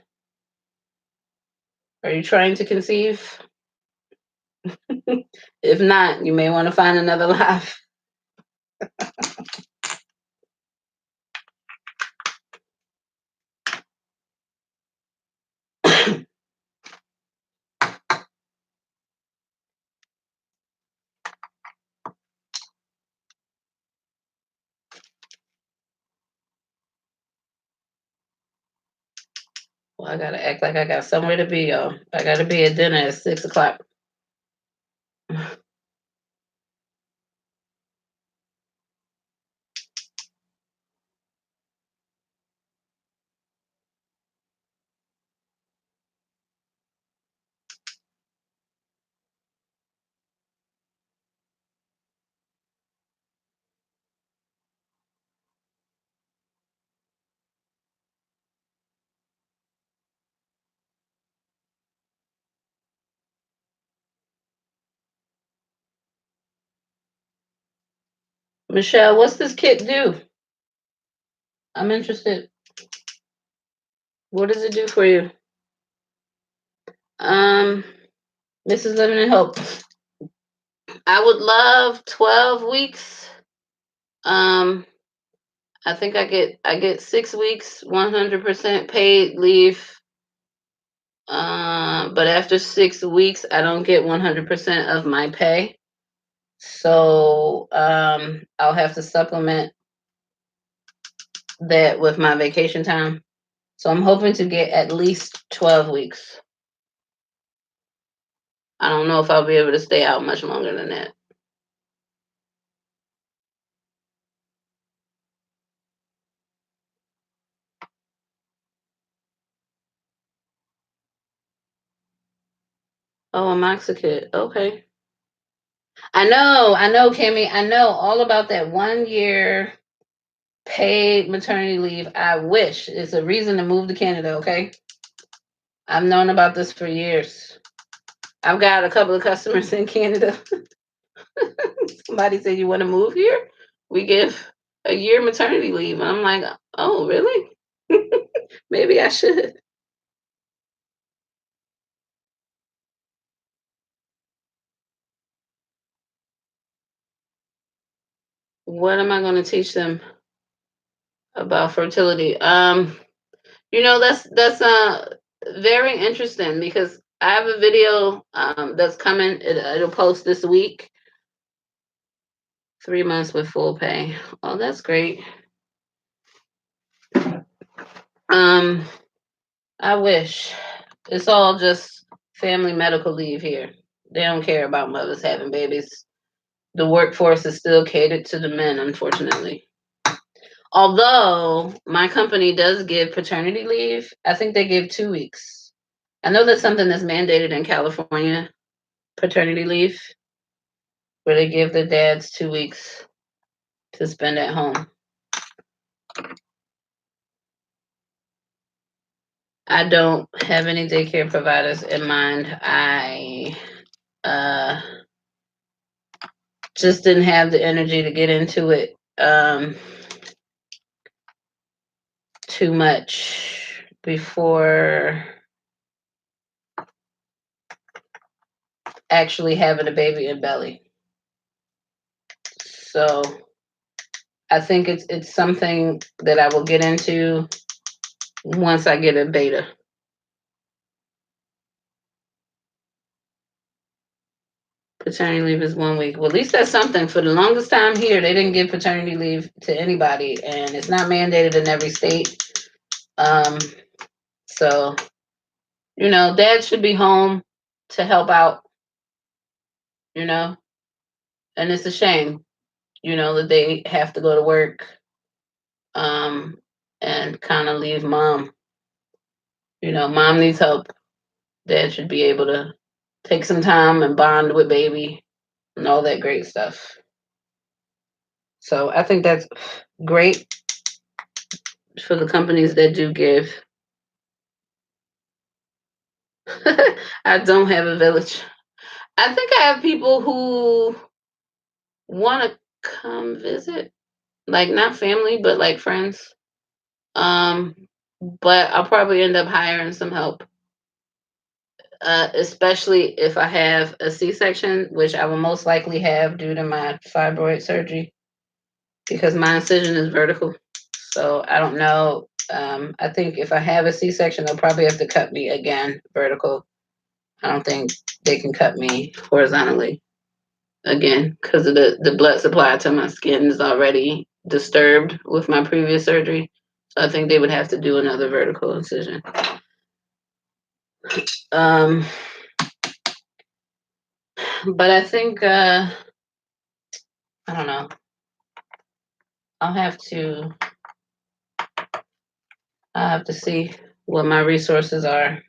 Are you trying to conceive? If not, you may want to find another life. Well, I gotta act like I got somewhere to be, y'all. I gotta be at dinner at 6 o'clock. Michelle, what's this kit do? I'm interested. What does it do for you? Um, this is Living in Hope. I would love 12 weeks. Um, I think I get 6 weeks, 100% paid leave. But after 6 weeks, I don't get 100% of my pay. So I'll have to supplement that with my vacation time. So I'm hoping to get at least 12 weeks. I don't know if I'll be able to stay out much longer than that. Oh, a Moxicid. Okay. I know, Kimmy. I know all about that 1 year paid maternity leave. I wish it's a reason to move to Canada, okay? I've known about this for years. I've got a couple of customers in Canada. Somebody said, "You want to move here? We give a year maternity leave." And I'm like, "Oh, really? Maybe I should." What am I going to teach them about fertility? That's very interesting because I have a video that's coming. It'll post this week. 3 months with full pay. Oh, that's great. Um, I wish. It's all just family medical leave here. They don't care about mothers having babies. The workforce is still catered to the men, unfortunately. Although my company does give paternity leave, I think they give 2 weeks. I know that's something that's mandated in California, paternity leave, where they give the dads 2 weeks. to spend at home. I don't have any daycare providers in mind. I just didn't have the energy to get into it too much before actually having a baby in belly. So I think it's something that I will get into once I get a beta. Paternity leave is 1 week. Well, at least that's something. For the longest time here, they didn't give paternity leave to anybody, and it's not mandated in every state. So, dad should be home to help out, you know, and it's a shame, that they have to go to work, and kind of leave mom. Mom needs help. Dad should be able to take some time and bond with baby and all that great stuff. So I think that's great for the companies that do give. I don't have a village. I think I have people who want to come visit, like not family, but like friends. Um, but I'll probably end up hiring some help, especially if I have a C-section, which I will most likely have due to my fibroid surgery because my incision is vertical. So I don't know. I think if I have a C-section, they'll probably have to cut me again vertical. I don't think they can cut me horizontally again because of the blood supply to my skin is already disturbed with my previous surgery. So I think they would have to do another vertical incision. Um, but I think I don't know. I'll have to see what my resources are.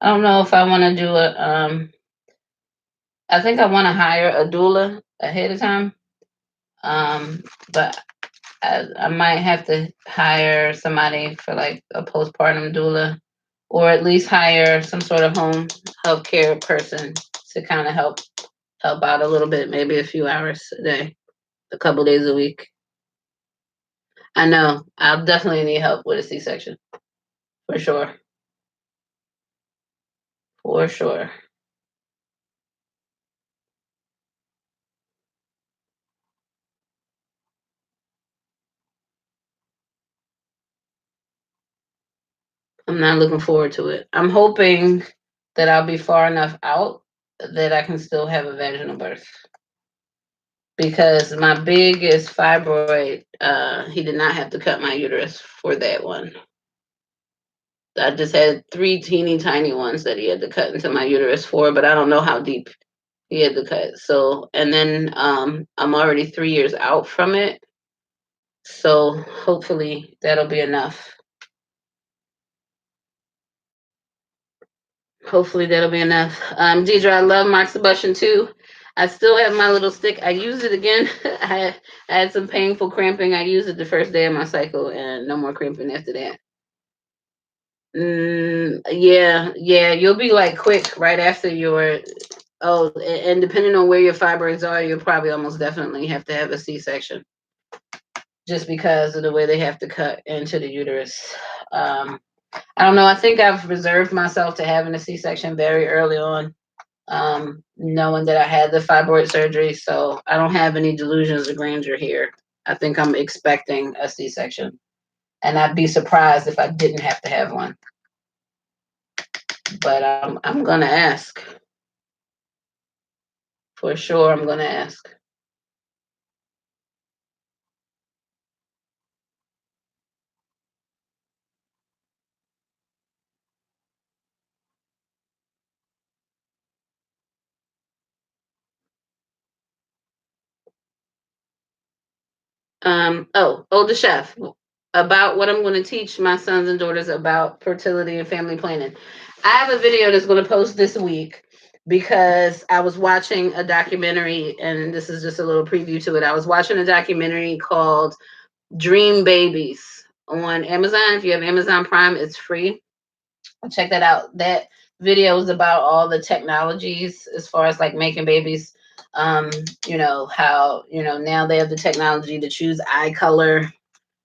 I don't know if I want to do I think I want to hire a doula ahead of time. But I might have to hire somebody for like a postpartum doula, or at least hire some sort of home healthcare person to kind of help out a little bit, maybe a few hours a day, a couple days a week. I know I'll definitely need help with a C-section, for sure, for sure. I'm not looking forward to it. I'm hoping that I'll be far enough out that I can still have a vaginal birth. Because my biggest fibroid, he did not have to cut my uterus for that one. I just had 3 teeny tiny ones that he had to cut into my uterus for, but I don't know how deep he had to cut. So, and then I'm already 3 years out from it. So hopefully that'll be enough. Hopefully that'll be enough. Deidre, I love Moxibustion too. I still have my little stick. I used it again. I had some painful cramping. I used it the first day of my cycle and no more cramping after that. Yeah. You'll be like quick right after your. Oh, and depending on where your fibroids are, you'll probably almost definitely have to have a C-section, just because of the way they have to cut into the uterus. I don't know. I think I've reserved myself to having a C-section very early on, knowing that I had the fibroid surgery, so I don't have any delusions of grandeur here. I think I'm expecting a C-section, and I'd be surprised if I didn't have to have one. But I'm gonna ask. For sure, I'm gonna ask. The chef, about what I'm going to teach my sons and daughters about fertility and family planning. I have a video that's going to post this week because I was watching a documentary, and this is just a little preview to it. I was watching a documentary called Dream Babies on Amazon. If you have Amazon Prime, it's free. Check that out. That video is about all the technologies as far as like making babies. Um, how, now they have the technology to choose eye color,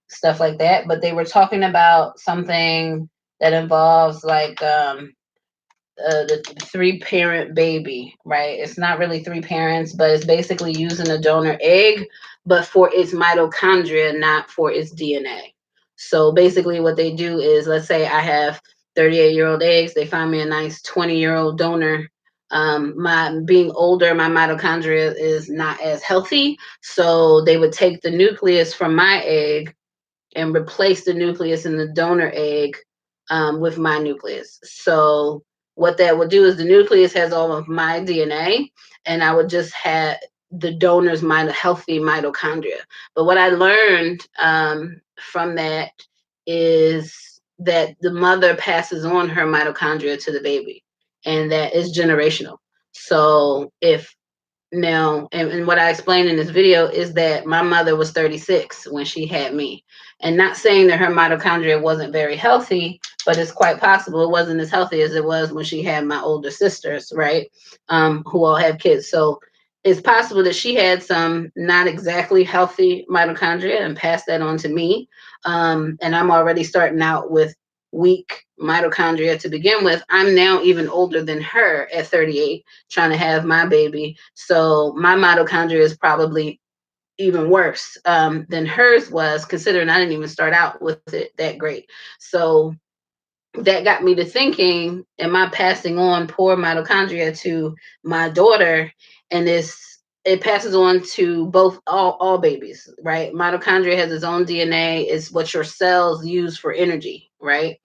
stuff like that. But they were talking about something that involves like the three parent baby, right? It's not really three parents, but it's basically using a donor egg, but for its mitochondria, not for its DNA. So basically, what they do is, let's say I have 38-year-old eggs, they find me a nice 20-year-old donor. My being older, my mitochondria is not as healthy, so they would take the nucleus from my egg and replace the nucleus in the donor egg with my nucleus. So what that would do is the nucleus has all of my DNA, and I would just have the donor's healthy mitochondria. But what I learned from that is that the mother passes on her mitochondria to the baby, and that is generational. So if now, and what I explained in this video is that my mother was 36 when she had me. And not saying that her mitochondria wasn't very healthy, but it's quite possible it wasn't as healthy as it was when she had my older sisters, right? Who all have kids. So it's possible that she had some not exactly healthy mitochondria and passed that on to me. And I'm already starting out with weak mitochondria to begin with. I'm now even older than her at 38, trying to have my baby. So my mitochondria is probably even worse than hers was, considering I didn't even start out with it that great. So that got me to thinking, am I passing on poor mitochondria to my daughter? And it passes on to both all babies, right? Mitochondria has its own DNA. It's what your cells use for energy, right?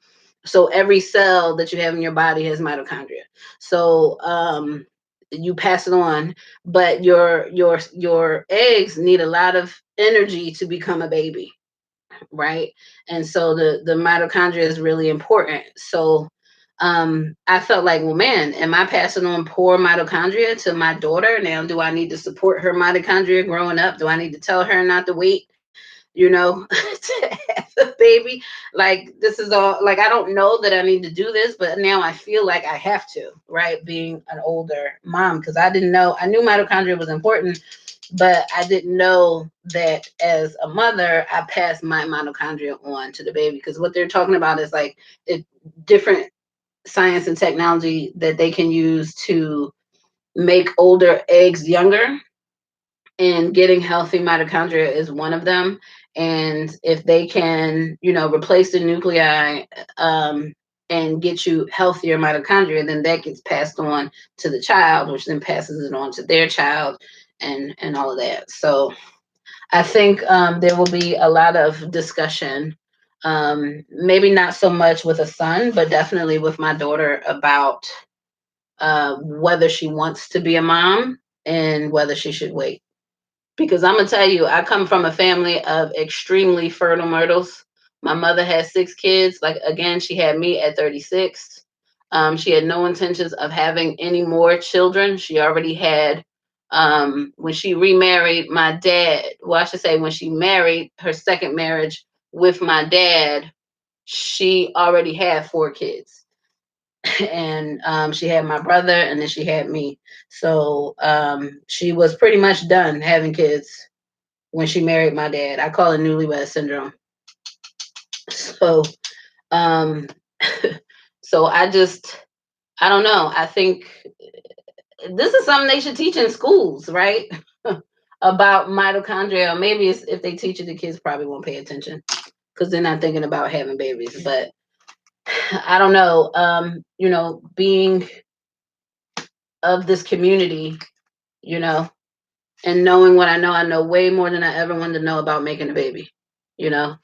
So every cell that you have in your body has mitochondria. So you pass it on, but your eggs need a lot of energy to become a baby, right? And so the mitochondria is really important. So I felt like, well, man, am I passing on poor mitochondria to my daughter? Now, do I need to support her mitochondria growing up? Do I need to tell her not to wait, to have a baby? Like, this is all, like, I don't know that I need to do this, but now I feel like I have to, right? Being an older mom, because I didn't know, I knew mitochondria was important, but I didn't know that as a mother, I passed my mitochondria on to the baby. Because what they're talking about is like different science and technology that they can use to make older eggs younger, and getting healthy mitochondria is one of them. And if they can, replace the nuclei and get you healthier mitochondria, then that gets passed on to the child, which then passes it on to their child, and all of that. So I think there will be a lot of discussion, maybe not so much with a son, but definitely with my daughter about whether she wants to be a mom and whether she should wait. Because I'm gonna tell you, I come from a family of extremely fertile myrtles. My mother had 6 kids. Like, again, she had me at 36. She had no intentions of having any more children. She already had, when she remarried my dad. Well, I should say when she married her second marriage with my dad, she already had 4 kids. And she had my brother, and then she had me. So she was pretty much done having kids when she married my dad. I call it newlywed syndrome. So, um, so I don't know. I think this is something they should teach in schools, right? About mitochondria. Or maybe if they teach it, the kids probably won't pay attention because they're not thinking about having babies. But I don't know. Being of this community, you know, and knowing what I know way more than I ever wanted to know about making a baby, you know.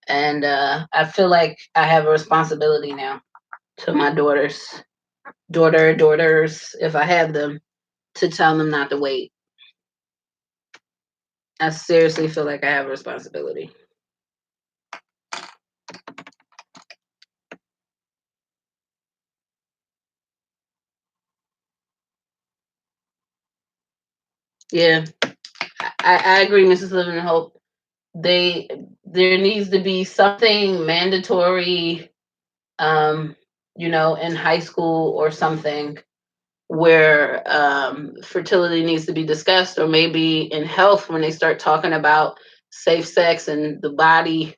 And I feel like I have a responsibility now to my daughters, if I have them, to tell them not to wait. I seriously feel like I have a responsibility. Yeah, I agree, Mrs. Living Hope. They there needs to be something mandatory, um, in high school or something where fertility needs to be discussed, or maybe in health when they start talking about safe sex and the body,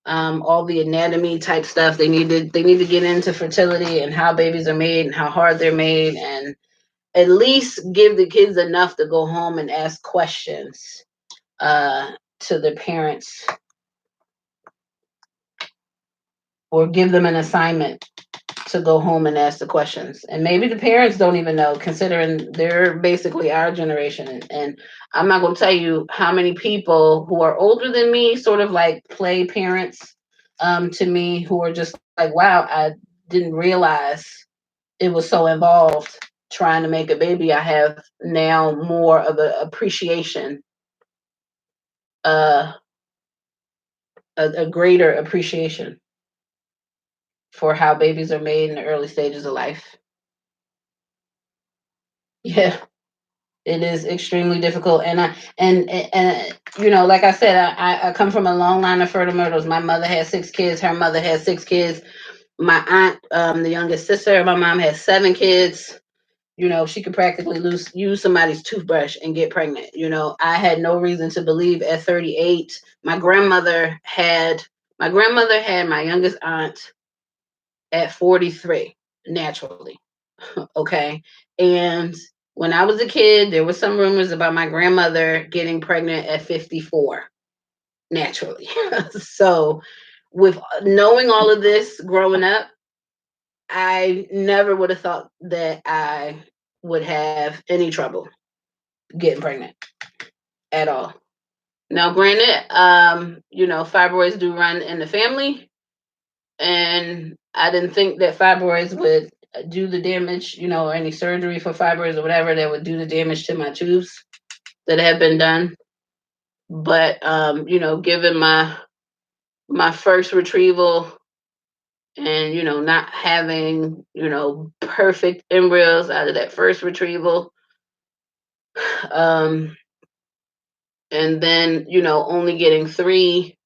all the anatomy type stuff. They need to get into fertility and how babies are made and how hard they're made, and at least give the kids enough to go home and ask questions to their parents, or give them an assignment to go home and ask the questions. And maybe the parents don't even know, considering they're basically our generation. And I'm not going to tell you how many people who are older than me sort of like play parents to me, who are just like, wow, I didn't realize it was so involved trying to make a baby. I have now more of an appreciation, uh, a greater appreciation for how babies are made in the early stages of life. Yeah. It is extremely difficult, and like I said, I come from a long line of fertile myrtles. My mother had 6 kids. Her mother had 6 kids. My aunt, the youngest sister of my mom, had 7 kids. She could practically use somebody's toothbrush and get pregnant. I had no reason to believe at 38. My grandmother had my youngest aunt at 43 naturally. Okay. And when I was a kid, there were some rumors about my grandmother getting pregnant at 54 naturally. So, with knowing all of this growing up, I never would have thought that I would have any trouble getting pregnant at all. Now, granted, fibroids do run in the family, and I didn't think that fibroids would do the damage, or any surgery for fibroids or whatever that would do the damage to my tubes that have been done. But given my first retrieval, and not having perfect embryos out of that first retrieval, um, and then only getting 3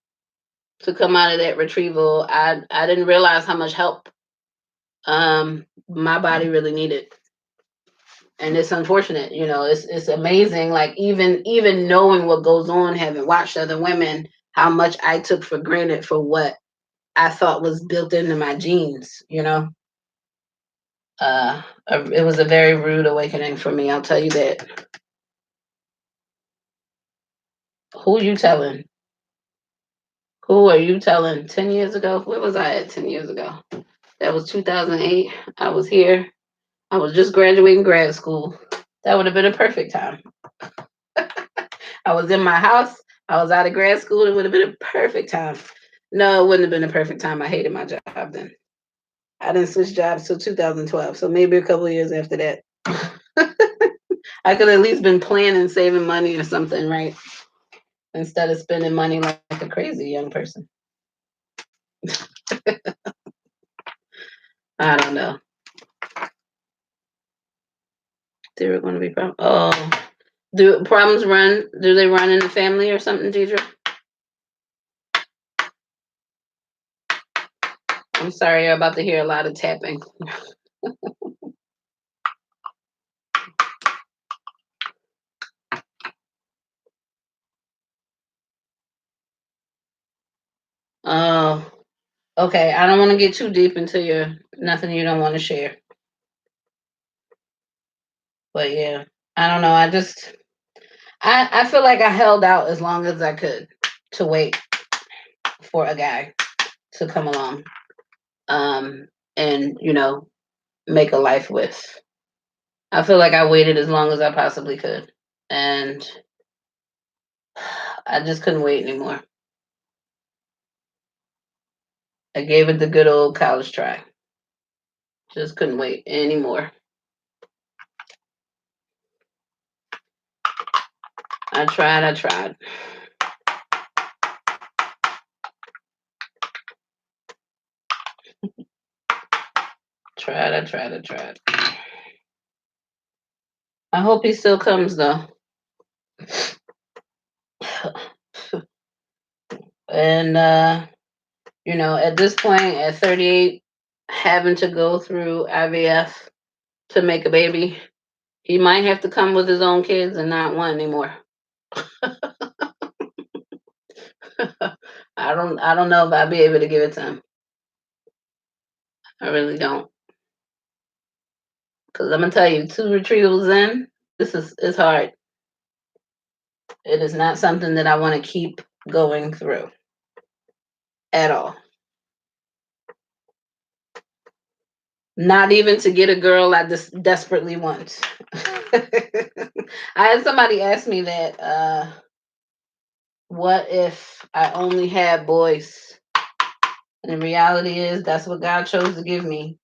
to come out of that retrieval, I didn't realize how much help my body really needed. And it's unfortunate, it's amazing, like even knowing what goes on, having watched other women, how much I took for granted for what I thought was built into my genes. It was a very rude awakening for me, I'll tell you that. Who you telling? Who are you telling? 10 years ago? Where was I at 10 years ago? That was 2008. I was here. I was just graduating grad school. That would have been a perfect time. I was in my house. I was out of grad school. It would have been a perfect time. No, it wouldn't have been a perfect time. I hated my job then. I didn't switch jobs till 2012, so maybe a couple of years after that. I could at least been planning, saving money or something, right? Instead of spending money like a crazy young person. I don't know. There were going to be problems. Oh, do problems run? Do they run in the family or something, Deidre? I'm sorry, you're about to hear a lot of tapping. Oh, okay. I don't want to get too deep into your nothing you don't want to share. But yeah, I don't know. I feel like I held out as long as I could to wait for a guy to come along, and make a life with. I feel like I waited as long as I possibly could, and I just couldn't wait anymore. I gave it the good old college try. Just couldn't wait anymore. I tried. I tried. I hope he still comes though. And at this point, at 38, having to go through IVF to make a baby, he might have to come with his own kids and not one anymore. I don't know if I'll be able to give it to him. I really don't. Because I'm gonna tell you, two retrievals in, it's hard. It is not something that I want to keep going through at all. Not even to get a girl I just desperately want. I had somebody ask me that, what if I only had boys? And the reality is that's what God chose to give me.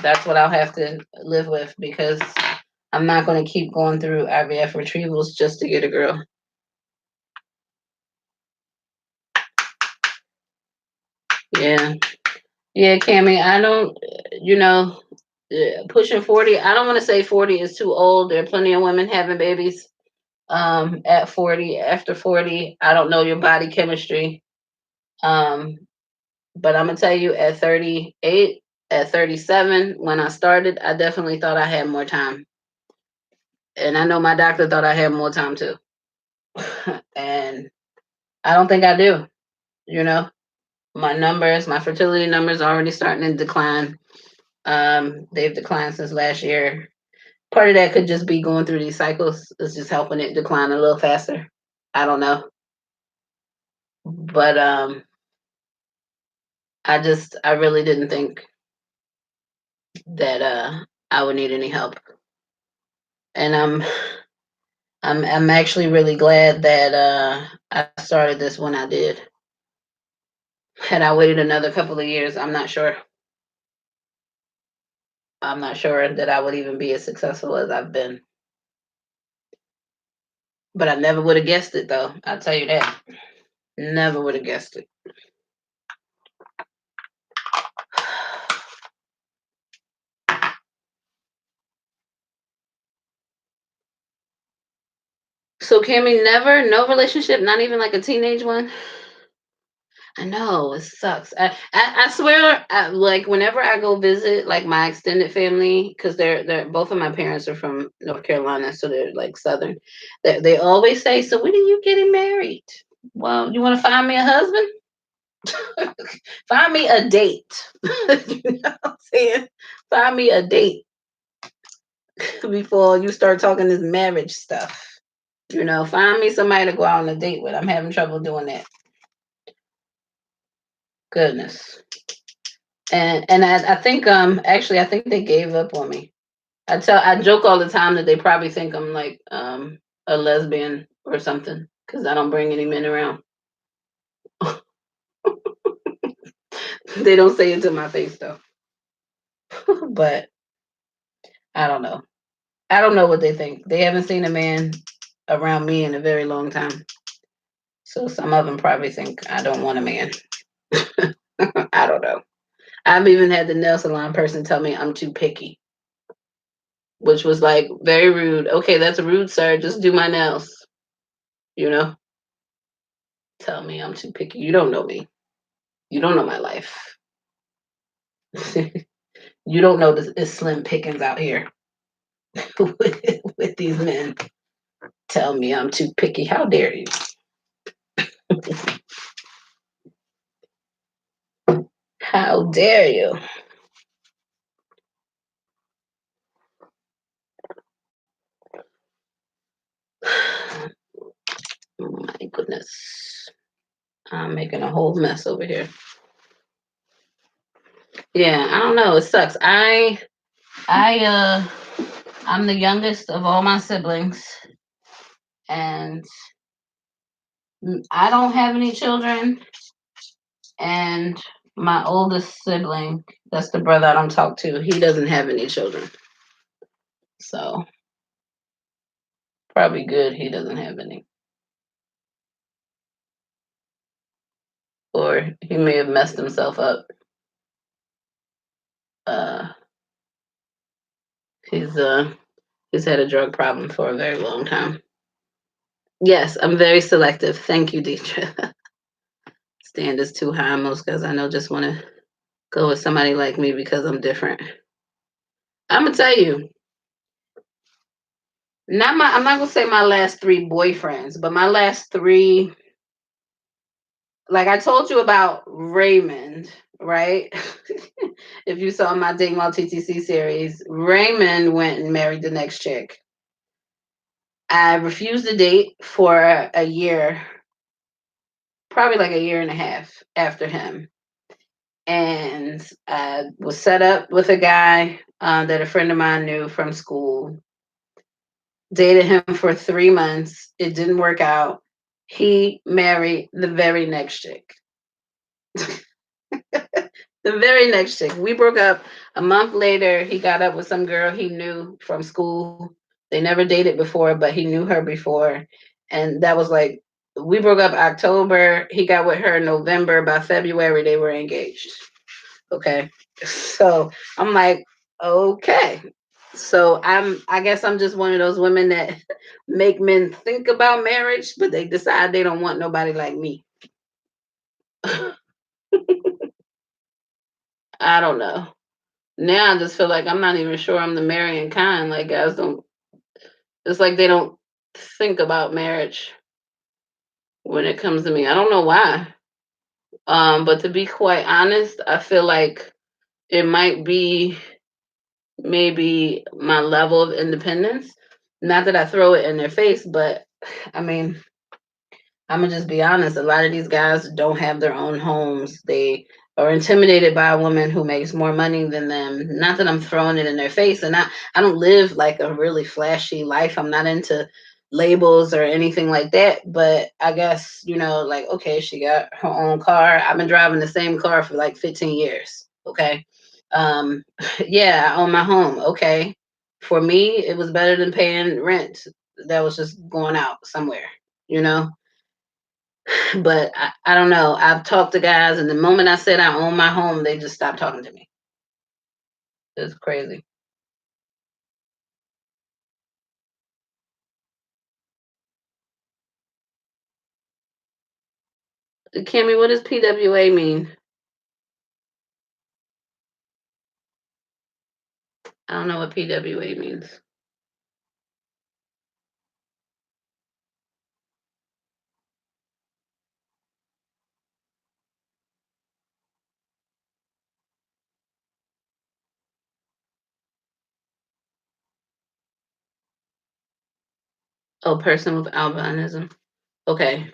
That's what I'll have to live with, because I'm not going to keep going through IVF retrievals just to get a girl. Yeah. Yeah, Cammy, I don't, pushing 40, I don't want to say 40 is too old. There are plenty of women having babies at 40. After 40, I don't know your body chemistry. Um, but I'm going to tell you, at 38, at 37, when I started, I definitely thought I had more time. And I know my doctor thought I had more time too. And I don't think I do. My fertility numbers are already starting to decline. They've declined since last year. Part of that could just be going through these cycles. It's just helping it decline a little faster. I don't know. But I really didn't think that I would need any help. And I'm actually really glad that I started this when I did. Had I waited another couple of years, I'm not sure. I'm not sure that I would even be as successful as I've been. But I never would have guessed it, though. I'll tell you that. Never would have guessed it. So, Cammy, never, no relationship, not even like a teenage one? I know it sucks. I swear, like whenever I go visit like my extended family, because they're both of my parents are from North Carolina, so they're like Southern. They always say, "So when are you getting married?" Well, you want to find me a husband? Find me a date. You know what I'm saying? Find me a date before you start talking this marriage stuff. Find me somebody to go out on a date with. I'm having trouble doing that. Goodness. And I think actually I think they gave up on me. I joke all the time that they probably think I'm like a lesbian or something, because I don't bring any men around. They don't say it to my face though. But I don't know. I don't know what they think. They haven't seen a man around me in a very long time. So some of them probably think I don't want a man. I don't know. I've even had the nail salon person tell me I'm too picky, which was like very rude. Okay, that's rude, sir. Just do my nails. You know? Tell me I'm too picky. You don't know me. You don't know my life. You don't know this is slim pickings out here with these men. Tell me I'm too picky. How dare you? How dare you? Oh my goodness. I'm making a whole mess over here. Yeah, I don't know. It sucks. I'm the youngest of all my siblings, and I don't have any children. And my oldest sibling, that's the brother I don't talk to, he doesn't have any children. So probably good he doesn't have any. Or he may have messed himself up. Uh, he's had a drug problem for a very long time. Yes, I'm very selective. Thank you, Deidre. standards too high. Most guys I know just want to go with somebody like me because I'm different. I'm gonna tell you, I'm not gonna say my last three boyfriends, but my last three, like I told you about Raymond, right? If you saw my Dating While TTC series, Raymond went and married the next chick. I refused to date for a year, probably like a year and a half after him. And I was set up with a guy that a friend of mine knew from school. Dated him for 3 months. It didn't work out. He married the very next chick. The very next chick. We broke up a month later. He got up with some girl he knew from school. They never dated before, but he knew her before. And that was like, we broke up October. He got with her in November. By February, they were engaged. Okay. So I'm like, okay. So I guess I'm just one of those women that make men think about marriage, but they decide they don't want nobody like me. I don't know. Now I just feel like I'm not even sure I'm the marrying kind. Like guys don't, it's like they don't think about marriage when it comes to me. I don't know why. But to be quite honest, I feel like it might be maybe my level of independence. Not that I throw it in their face, but I mean, I'm gonna just be honest. A lot of these guys don't have their own homes. They are intimidated by a woman who makes more money than them. Not that I'm throwing it in their face, and I don't live like a really flashy life. I'm not into labels or anything like that. But I guess like okay, she got her own car. I've been driving the same car for like 15 years. Okay, um, yeah, I own my home. Okay, for me, it was better than paying rent. That was just going out somewhere. You know but I don't know. I've talked to guys, and the moment I said I own my home, they just stopped talking to me. It's crazy. Kimmy, what does PWA mean? I don't know what PWA means. Oh, person with albinism. Okay.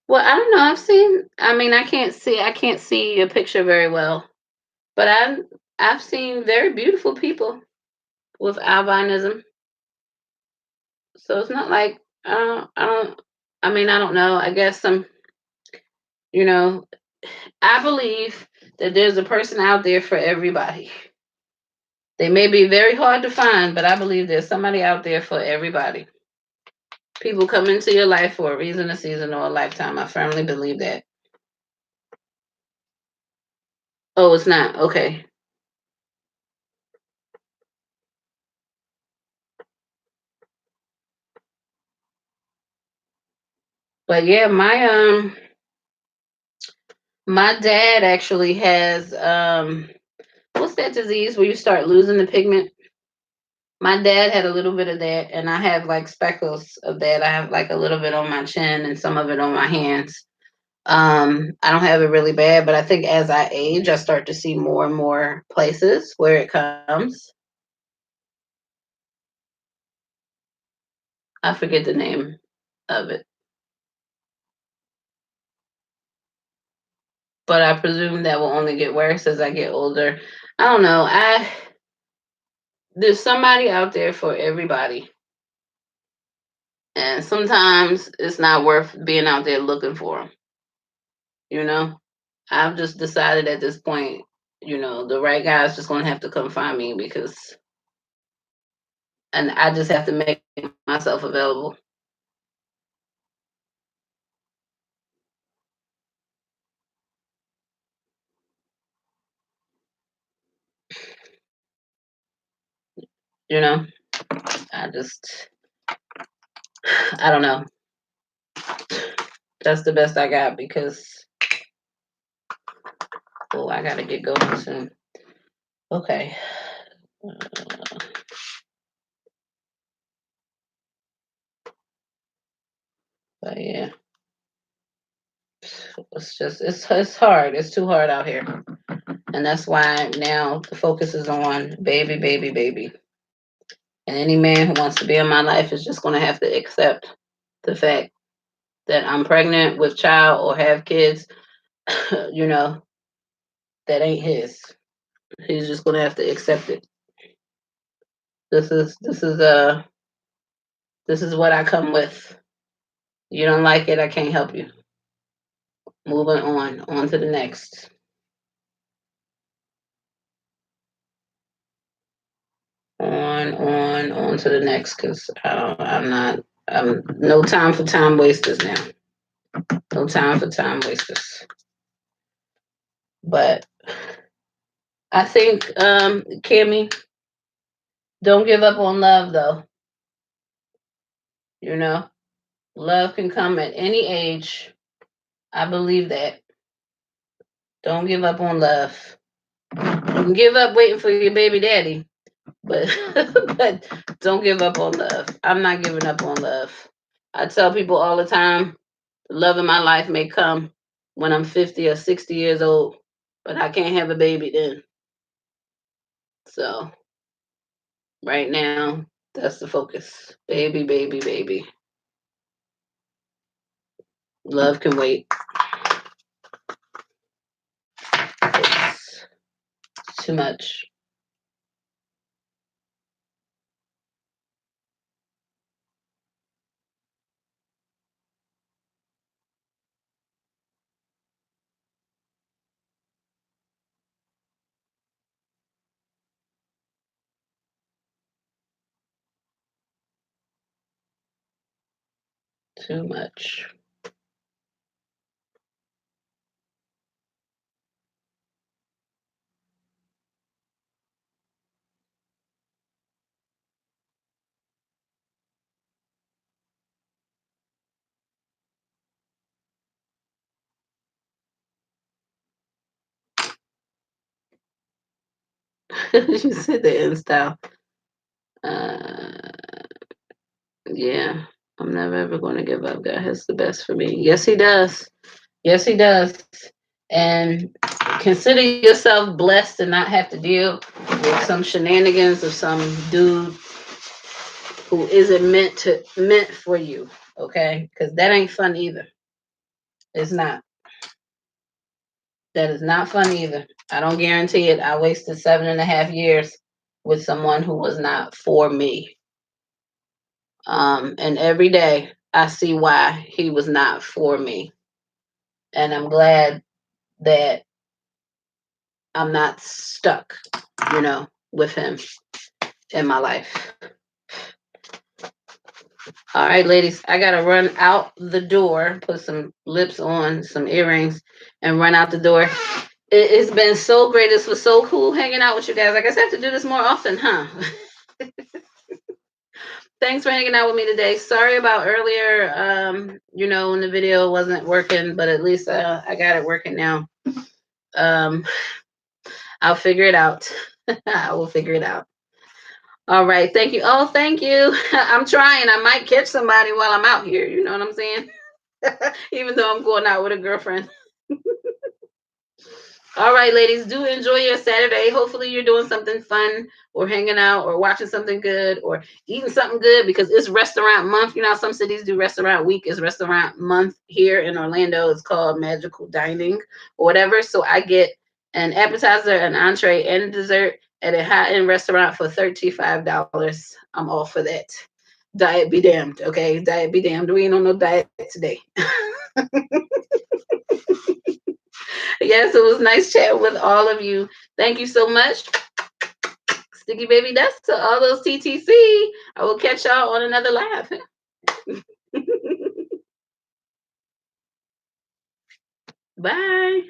Well, I don't know. I mean, I can't see a picture very well, but I've seen very beautiful people with albinism. So it's not like I mean, I don't know. I guess you know, I believe that there's a person out there for everybody. They may be very hard to find, but I believe there's somebody out there for everybody. People come into your life for a reason, a season, or a lifetime. I firmly believe that. Oh, it's not. Okay. But yeah, my dad actually has what's that disease where you start losing the pigment? My dad had a little bit of that, and I have like speckles of that. I have like a little bit on my chin and some of it on my hands. I don't have it really bad, but I think as I age, I start to see more and more places where it comes. I forget the name of it, but I presume that will only get worse as I get older. I don't know. I There's somebody out there for everybody, and sometimes it's not worth being out there looking for them. You know, I've just decided at this point, the right guy's just gonna have to come find me and I just have to make myself available. You know, I just, I don't know. That's the best I got because, oh, I gotta get going soon. Okay. But yeah, it's hard. It's too hard out here, and that's why now the focus is on baby, baby, baby. And any man who wants to be in my life is just gonna have to accept the fact that I'm pregnant with child or have kids. You know, that ain't his. He's just gonna have to accept it. This is what I come with. You don't like it, I can't help you. Moving on to the next. On to the next, because I'm no time for time wasters now. No time for time wasters. But I think, Cammy, don't give up on love though. You know, love can come at any age. I believe that. Don't give up on love. You can give up waiting for your baby daddy, but but don't give up on love. I'm not giving up on love. I tell people all the time, the love of my life may come when I'm 50 or 60 years old, but I can't have a baby then. So right now, that's the focus. Baby, baby, baby. Love can wait. It's too much. Too much. You said the end style. Uh, yeah, I'm never ever going to give up. God has the best for me. Yes, He does. Yes, He does. And consider yourself blessed to not have to deal with some shenanigans of some dude who isn't meant for you. Okay, because that ain't fun either. It's not. That is not fun either. I don't guarantee it. I wasted 7.5 years with someone who was not for me. And every day I see why he was not for me. And I'm glad that I'm not stuck, with him in my life. All right, ladies, I gotta run out the door, put some lips on, some earrings, and run out the door. It's been so great. This was so cool hanging out with you guys. I guess I have to do this more often, huh? Thanks for hanging out with me today. Sorry about earlier, when the video wasn't working, but at least I got it working now. Um, I'll figure it out. I will figure it out. All right. Thank you. Oh, thank you. I'm trying. I might catch somebody while I'm out here. You know what I'm saying? Even though I'm going out with a girlfriend. All right, ladies, do enjoy your Saturday. Hopefully you're doing something fun or hanging out or watching something good or eating something good because it's restaurant month. You know, some cities do restaurant week. It's restaurant month here in Orlando. It's called magical dining or whatever. So I get an appetizer, an entree, and a dessert at a high-end restaurant for $35. I'm all for that. Diet be damned, okay? Diet be damned. We ain't on no diet today. Yes, it was nice chatting with all of you. Thank you so much. Sticky baby dust to all those TTC. I will catch y'all on another live. Bye.